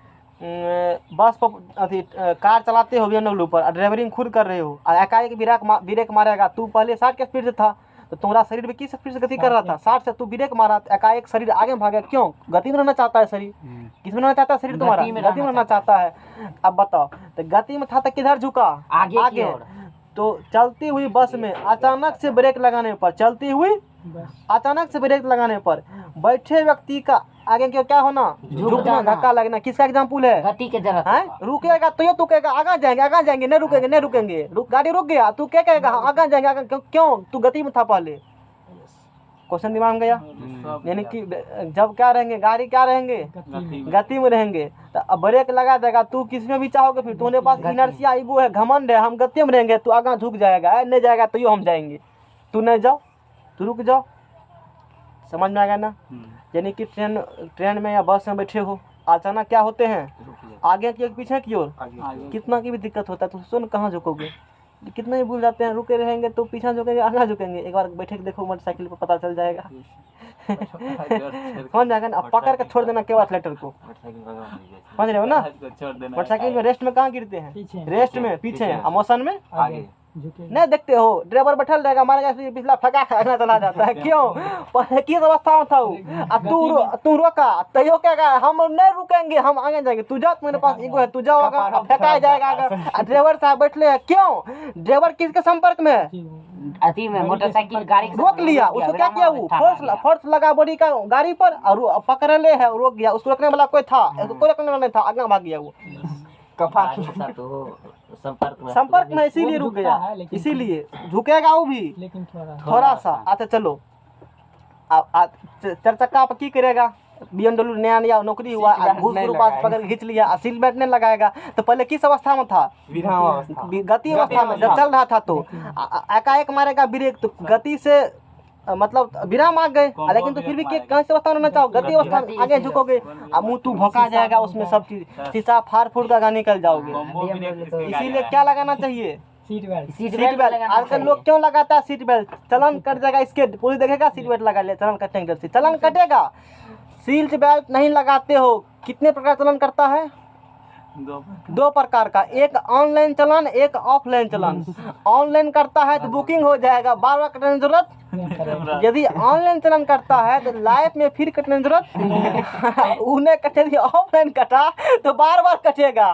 बस पर अथी कार चलाते हो BMW पर, ड्राइवरिंग खुद कर रहे हो, और एकाएक ब्रेक मारेगा। तू पहले 60 के स्पीड से था, तो तुम्हारा शरीर में किस स्पीड से गति कर रहा था, 60 से। तू ब्रेक मारा तो एकाएक शरीर आगे भागा। क्यों? गति में रहना चाहता है शरीर। किस में रहना चाहता है शरीर तुम्हारा? गति में रहना चाहता है। अब बताओ, तो गति में था तो किधर झुका, आगे। तो चलती हुई बस में अचानक से ब्रेक लगाने पर, चलती हुई अचानक से ब्रेक लगाने पर बैठे व्यक्ति का आगे क्यों क्या होना, झुकना, धक्का लगना। किसका एग्जाम्पल है, गति के जरूरत है। रुकेगा तो ये तू कहेगा आगे जाएंगे, नहीं रुकेंगे, गाड़ी रुक गया, तू क्या कहेगा, आगे जाएंगे, आगे। क्यों? तू गति में था पहले। क्वेश्चन दिमाग में गया। यानी कि जब क्या रहेंगे, गाड़ी क्या रहेंगे, गति में रहेंगे, तो अब ब्रेक लगा देगा, तू किस में भी चाहोगे, फिर तुम्हारे पास इनर्शिया, ईगो है, घमंड है, हम गति में रहेंगे, तू आगे झुक जाएगा, नहीं जाएगा तो हम जाएंगे, तू नहीं जाओ, तू रुक जाओ। समझ में आ गया ना। यानी कि ट्रेन में या बस में बैठे हो, अचानक क्या होते हैं, आगे की पीछे की ओर, कितना की भी दिक्कत होता है, तो सोचो ना कहाँ झुकोगे, कितना ही भूल जाते हैं। रुके रहेंगे तो पीछे झुकेंगे, आगे झुकेंगे। एक बार बैठे के देखो मोटरसाइकिल पर, पता चल जाएगा। समझ जाएगा ना। अब पकड़ के छोड़ देना केवल एक्सीलेटर को, समझ रहे हो ना। मोटरसाइकिल में रेस्ट में कहाँ गिरते हैं, रेस्ट में पीछे, मोशन में झुके नहीं देखते हो, ड्राइवर बैठल रहेगा, मारेगा ऐसे पिछला फका खाना चला जाता है। क्यों? पहले किस अवस्था में था वो? तू रोका तैयो क्या कहा, हम नहीं रुकेंगे, हम आगे जाएंगे, तू जा, मेरे पास ईगो है, तू जाओ, फेंका जाएगा अगर ड्राइवर साहब बैठले हैं। क्यों? ड्राइवर किसके संपर्क में है? अति में मोटरसाइकिल गाड़ी से रोक लिया, उसको क्या किया? वो फोर्स लगा बॉडी का गाड़ी पर और पकड़ ले है, रोक गया। उसको रोकने वाला कोई था? कोई रोकने वाला नहीं था, आगे भाग गया वो। गाड़ी के साथ वो संपर्क में इसीलिए रुक गया, इसीलिए झुकेगा वो भी लेकिन थोड़ा सा। अच्छा चलो, चार चक्का पर की करेगा? BMW नया नया नौकरी हुआ, घूस पास पकड़ खींच लिया, सीट बेल्ट नहीं लगाएगा। तो पहले किस अवस्था में था? गति अवस्था में, जब चल रहा था तो एकाएक मारेगा ब्रेक, तो गति से मतलब विराम आ गए, लेकिन तो फिर भी कहाँ से अवस्था रहना चाहो? गति अवस्था में आगे झुकोगे, मुँह तू भोंका जाएगा, उसमें सब चीज शीशा फाड़ फूड़ का निकल जाओगे। इसीलिए क्या लगाना चाहिए? Seat belt. Seat belt. आजकल लोग क्यों लगाता है सीट बेल्ट? चलन कट जाएगा, इसके पुलिस देखेगा सीट बेल्ट लगा ले, चलन कटेंगे, चलन कटेगा। सीट बेल्ट नहीं लगाते हो। कितने प्रकार चलन करता है? दो प्रकार का, एक ऑनलाइन चलन, एक ऑफलाइन चलन। ऑनलाइन करता है तो बुकिंग हो जाएगा, बार बार कटने की जरूरत। यदि ऑनलाइन चलन करता है तो लाइफ में फिर कटने की जरूरत उन्हें कटे। यदि ऑफलाइन कटा तो बार बार कटेगा,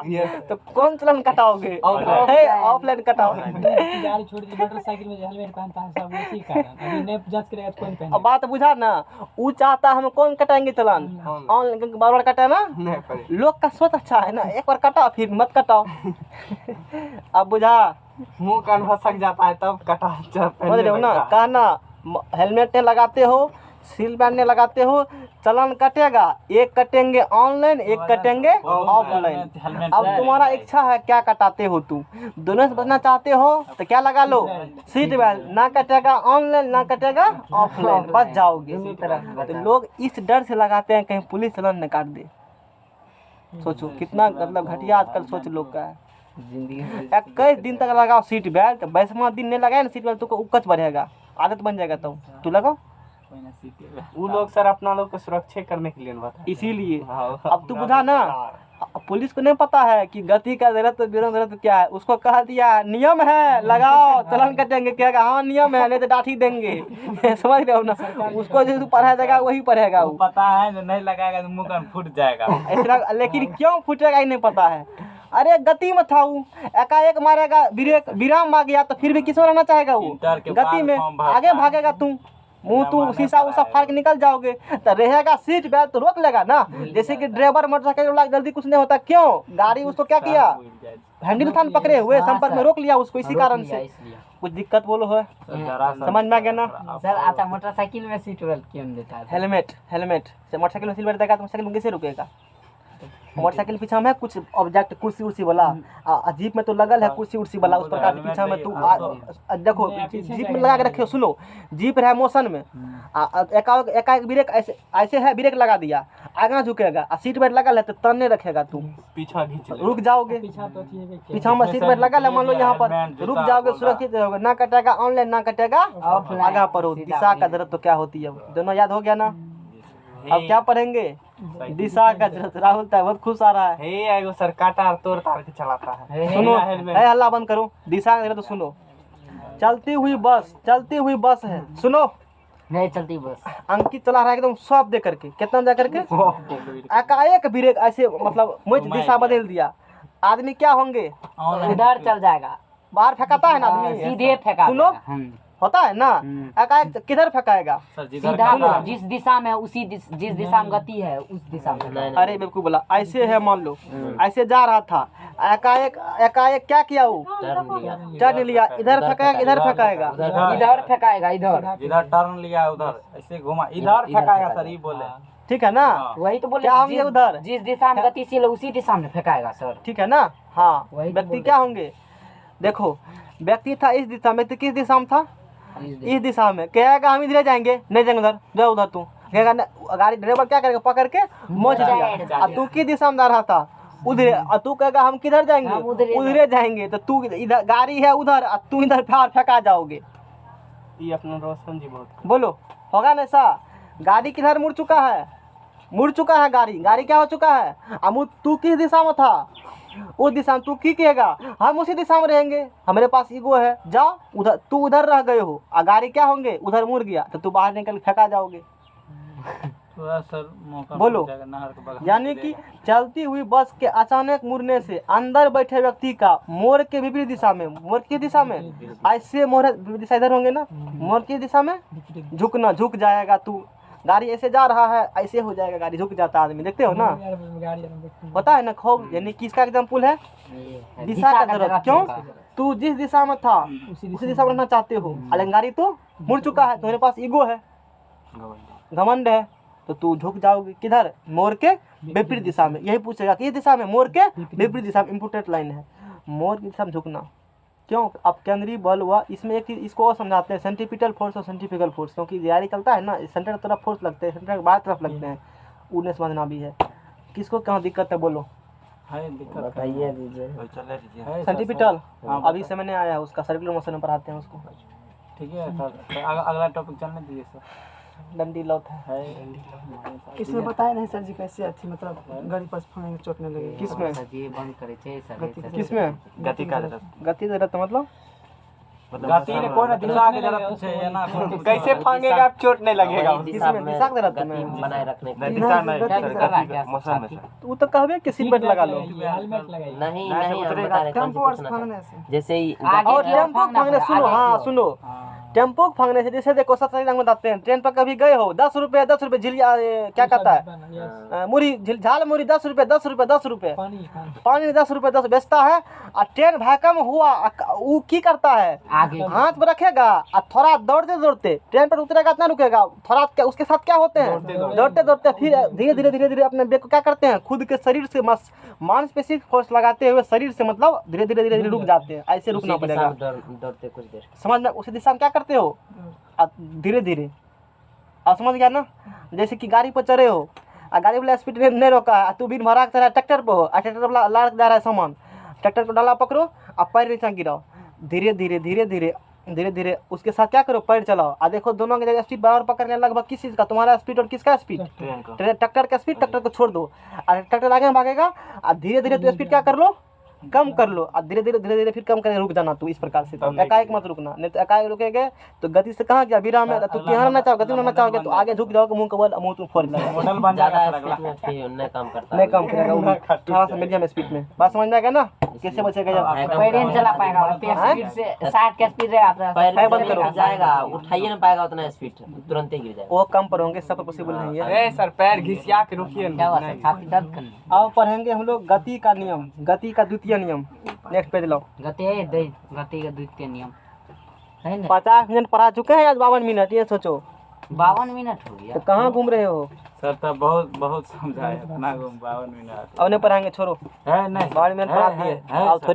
तो कौन चलन कटाओगे? ऑफलाइन कटाओगे। गाड़ी छोड़ दी, मोटरसाइकिल में हेलमेट पहनता है सब, उसी कारण अभी नहीं जांच करेगा तो कौन पहने? अब बात बुझा ना, वो चाहता है हम कौन कटाएंगे चलन, ऑनलाइन बार बार कटा ना। लोग का सोच अच्छा है ना, एक बार कटाओ फिर मत कटाओ। अब बुझा, मुंह कान भसक जाता है तब कटा समझ रहे हो ना? कहना हेलमेट नहीं लगाते हो, सीट बेल्ट नहीं लगाते हो, चलन कटेगा। एक कटेंगे ऑनलाइन, एक कटेंगे ऑफलाइन। अब तुम्हारा इच्छा है क्या कटाते हो तुम? दोनों से बचना चाहते हो तो क्या लगा लो? Seat belt. ना कटेगा ऑनलाइन, ना कटेगा ऑफलाइन, बच जाओगे। तो लोग इस डर से लगाते हैं कहीं पुलिस चलन न काट दे। सोचो कितना मतलब घटिया आजकल सोच लोग का है। जिंदगी 21 दिन तक लगाओ सीट बेल्ट, 22वां दिन नहीं लगाए ना सीट बेल्ट तो उकच बढ़ेगा, आदत बन जाएगा। तू लगाओ। वो लोग सर अपना लोग को सुरक्षा करने के लिए बताते हैं। इसीलिए अब तू बुझा ना, पुलिस को नहीं पता है कि गति का जरूरत विरोध जरूरत क्या है। उसको कह दिया नियम है लगाओ, चलन कटेंगे, कहेगा हाँ नियम है, नहीं तो डांट ही देंगे। समझ रहे हो ना? उसको जो पढ़ाया जाएगा वही पढ़ेगा। वो पता है जो नहीं लगाएगा तो मुंह कान फूट जाएगा। ऐसा, लेकिन क्यों फूटेगा ही नहीं पता है। अरे गति में था वो, एकाएक मारेगा ब्रेक, विराम आ गया तो फिर भी किसमें रहना चाहेगा वो? गति में। आगे भागेगा तू, मुंह तू शीशा उसा फाड़ के निकल जाओगे। तो रहेगा सीट बेल्ट तो रोक लेगा ना। जैसे कि ड्राइवर मोटरसाइकिल वाला जल्दी कुछ नहीं होता, क्यों? गाड़ी उसको क्या किया? हैंडल थान पकड़े हुए, संपर्क में रोक लिया उसको, इसी कारण से। कुछ दिक्कत बोलो है, समझ में आ गया ना? सर अच्छा मोटरसाइकिल में सीट बेल्ट क्यों देता है? हेलमेट से मोटरसाइकिल में सीट बेल्ट देगा तो मोटरसाइकिल में कैसे रुकेगा? मोटरसाइकिल पीछा में कुछ ऑब्जेक्ट कुर्सी उर्सी वाला, जीप में तो लगल है कुर्सी उर्सी वाला, उस प्रकार पीछा में तू देखो जीप में लगा के रखे हो। सुनो, जीप है मोशन में, एकाएक ब्रेक ऐसे है, ब्रेक लगा दिया, आगे झुकेगा, सीट बेल्ट लगा है तो तन्ने रखेगा, तू पीछा खींच रुक जाओगे। पीछा में सीट बेल्ट लगा है, मान लो यहाँ पर, रुक जाओगे, सुरक्षित रहोगे। ना कटेगा ऑनलाइन, ना कटेगा आगा पर हो। दिशा का जरूरत तो क्या होती है, दोनों याद हो गया ना? अब क्या पढ़ेंगे? दिशा का जरूरत। राहुल तक बहुत खुश आ रहा है। एगो सर काटा तोड़ तार के चलाता है। सुनो, हल्ला बंद करो। दिशा का जरूरत तो सुनो। चलती हुई बस है, सुनो। नहीं चलती बस। अंकित चला रहा है एकदम सॉफ दे करके, कितना जा करके एकाएक ब्रेक ऐसे मतलब मुझे दिशा बदल दिया। आदमी क्या होंगे? उधर चल जाएगा, बाहर फेंकाता है ना आदमी, सीधे फेंका। सुनो होता है ना, एकाएक किधर फेंकाएगा? सीधा जिस दिशा में उसी जिस दिशा में गति है उस दिशा में। अरे बिल्कुल बोला। ऐसे है, मान लो ऐसे जा रहा था, एकाएक क्या किया? वो टर्न लिया, इधर फेंकाएगा, इधर फेंकाएगा, इधर फेंकाएगा, इधर टर्न लिया, उधर ऐसे घुमा, इधर फेंकाएगा सर, ये बोले। ठीक है ना? वही तो बोले, क्या होंगे उधर? जिस दिशा में गतिशील है उसी दिशा में फेंकाएगा सर। ठीक है ना? हाँ, वही तो व्यक्ति क्या होंगे? देखो, व्यक्ति था इस दिशा में, तो किस दिशा में था? इस दिशा में। कहेगा हम इधर जाएंगे, नहीं जाएंगे उधर, जाओ उधर। तू कहेगा गाड़ी ड्राइवर क्या करेगा? पकड़ के मोच दिया। तू किस दिशा में जा रहा था? उधर। और तू कहेगा हम किधर जाएंगे? उधर जाएंगे। तो तू इधर, गाड़ी है उधर, तू इधर फेंका जाओगे। ये अपना रोशन जी बहुत बोलो, होगा ना ऐसा? गाड़ी किधर मुड़ चुका है? गाड़ी क्या हो चुका है? तू किस दिशा में था? उस दिशा में तू की कहेगा, हम उसी दिशा में रहेंगे, हमारे पास ईगो है, जाओ उधर, तू उधर रह गए हो, गाड़ी क्या होंगे उधर मुड़ गया तो तू बाहर निकल फेंका जाओगे। थोड़ा सर मौका बोलो। मिल जाएगा, नहर के बगल यानी कि चलती हुई बस के अचानक मुड़ने से अंदर बैठे व्यक्ति का मोड़ के विपरीत दिशा में, मोड़ की दिशा में ऐसे मोड़ दिशा इधर होंगे ना, मोड़ की दिशा में झुकना, झुक जाएगा तू। गाड़ी ऐसे जा रहा है, ऐसे हो जाएगा, गाड़ी झुक जाता है आदमी, देखते हो ना, होता है ना खौफ। यानी किसका एग्जाम्पल है, दिशा का जरूरत। क्यों, तू जिस दिशा में था उसी दिशा में रहना चाहते हो, लेकिन गाड़ी तो मुड़ चुका है, तुम्हारे पास ईगो है, घमंड है, तो तू झुक जाओगे किधर, मोड़ के विपरीत दिशा में। यही पूछेगा किस दिशा में, मोड़ के विपरीत दिशा में। इम्पोर्टेंट लाइन है, मोड़ की दिशा में झुकना। क्यों, अब केंद्रीय बल हुआ, इसमें एक इसको और समझाते हैं, सेंट्रीपिटल फोर्स और सेंट्रीफ्यूगल फोर्स। क्योंकि गाड़ी चलता है ना, सेंटर की तरफ फोर्स लगते हैं, सेंटर के बाहर तरफ लगते हैं, उन्हें समझना भी है। किसको कहाँ दिक्कत है बोलो, है दिक्कत बताइए दीजिए। है सेंट्रीपिटल हाँ, अभी समय नहीं आया है उसका, सर्कुलर मोशन में पढ़ाते हैं उसको। ठीक है सर, तो अगला टॉपिक चलने दीजिए सर। डंडी लौट है। इसमें बताया नहीं सर जी कैसे अच्छी मतलब गाड़ी पर फांगे चोट नहीं लगे। किसमें, ये बंद करे छे सर। किसमें गति का गति जरूरत मतलब गति ने कोई ना दिशा के जरा पूछे है ना, कैसे फांगेगा चोट नहीं लगेगा, दिशा किसमें दिशा के रहते गति में बनाए रखने के लिए। दिशा नहीं क्या कर रहा है क्या मौसम में तू तो कहबे कि सीट बेल्ट लगा लो। हेलमेट लगाइए। नहीं नहीं हम बता रहे कौन सी पूछना चाहते? जैसे ही और टेम्पो फांगने, सुनो, हाँ सुनो, टेम्पो फांगने से जैसे देखो सबसे रंग बताते हैं, ट्रेन पर कभी गए हो, 10 रुपये झिलिया, क्या कहता है मुड़ी, झाल मुड़ी 10 रुपये 10 रुपये 10 रुपये, पानी 10 रुपये 10 बेचता है। और ट्रेन भैकम हुआ, वो की करता है, आगे हाथ पर रखेगा और थोड़ा दौड़ते दौड़ते ट्रेन पर उतरेगा, इतना रुकेगा, थोड़ा क्या उसके साथ क्या होते हैं, दौड़ते दौड़ते फिर धीरे धीरे धीरे धीरे अपने बेग को क्या करते हैं, खुद के शरीर से मांसपेशी फोर्स लगाते हुए शरीर से मतलब धीरे धीरे धीरे धीरे रुक जाते हैं। ऐसे रुकना पड़ेगा, दौड़ते कुछ देर समझ में, उसी दिशा में क्या करते हो, धीरे धीरे। और समझ गया ना, जैसे कि गाड़ी पर चढ़े हो, गाड़ी वाला स्पीड नहीं रोका है, तू बिन भरा चढ़ा ट्रैक्टर पर हो, ट्रैक्टर वाला लाद जा रहा है सामान, ट्रैक्टर को डाला पकड़ो और पैर नीचे गिराओ, धीरे धीरे धीरे धीरे धीरे धीरे उसके साथ क्या करो, पैर चलाओ। और देखो दोनों के स्पीड बराबर पकड़ने, लगभग किस चीज़ का, तुम्हारा स्पीड और किसका स्पीड, ट्रैक्टर का स्पीड, ट्रैक्टर को छोड़ दो और ट्रैक्टर आगे भागेगा, और धीरे धीरे तो स्पीड क्या कर लो, कम कर लो, और धीरे धीरे फिर कम करके रुक जाना तू, इस प्रकार से। तो एकाएक मत रुकना, नहीं तो एकाएक रुकेगे तो गति से कहाँ गया, विराम में। तो यहाँ रहना चाहोगे, गति में रहना चाहोगे तो आगे झुक जाओगे, मुंह को मुंह तुम फोड़ जाएगा, मॉडल बन ज्यादा जाएगा स्पीड में फिर नहीं काम करता। नहीं कम करेगा, वो थोड़ा सा मीडियम स्पीड में। बात समझ में आएगा ना, कैसे बचेगा जब पैर नहीं चला पाएगा, स्पीड से 60 का स्पीड रहेगा, पैर बंद करो, जाएगा, उठाइए ना पाएगा उतना स्पीड, तुरंत ही गिर जाएगा। वो कम पर होंगे, सब पॉसिबल नहीं है। सर पैर घिसिया के रुकिए क्या हुआ सर, छाती दर्द करना? अब पढ़ेंगे हम लोग गति का नियम, गति का द्वितीय नियम। नेक्स्ट पेज लो। गति का द्वितीय नियम है ना। 50 मिनट पढ़ा चुके हैं, आज 52 मिनट, ये सोचो 52 मिनट हो गया। तो कहाँ घूम रहे हो। सर तब बहुत समझाया, इतना 52 मिनट अब नहीं पढ़ाएंगे, छोड़ो, है नहीं 52 मिनट पढ़ा दिए, अब थोड़े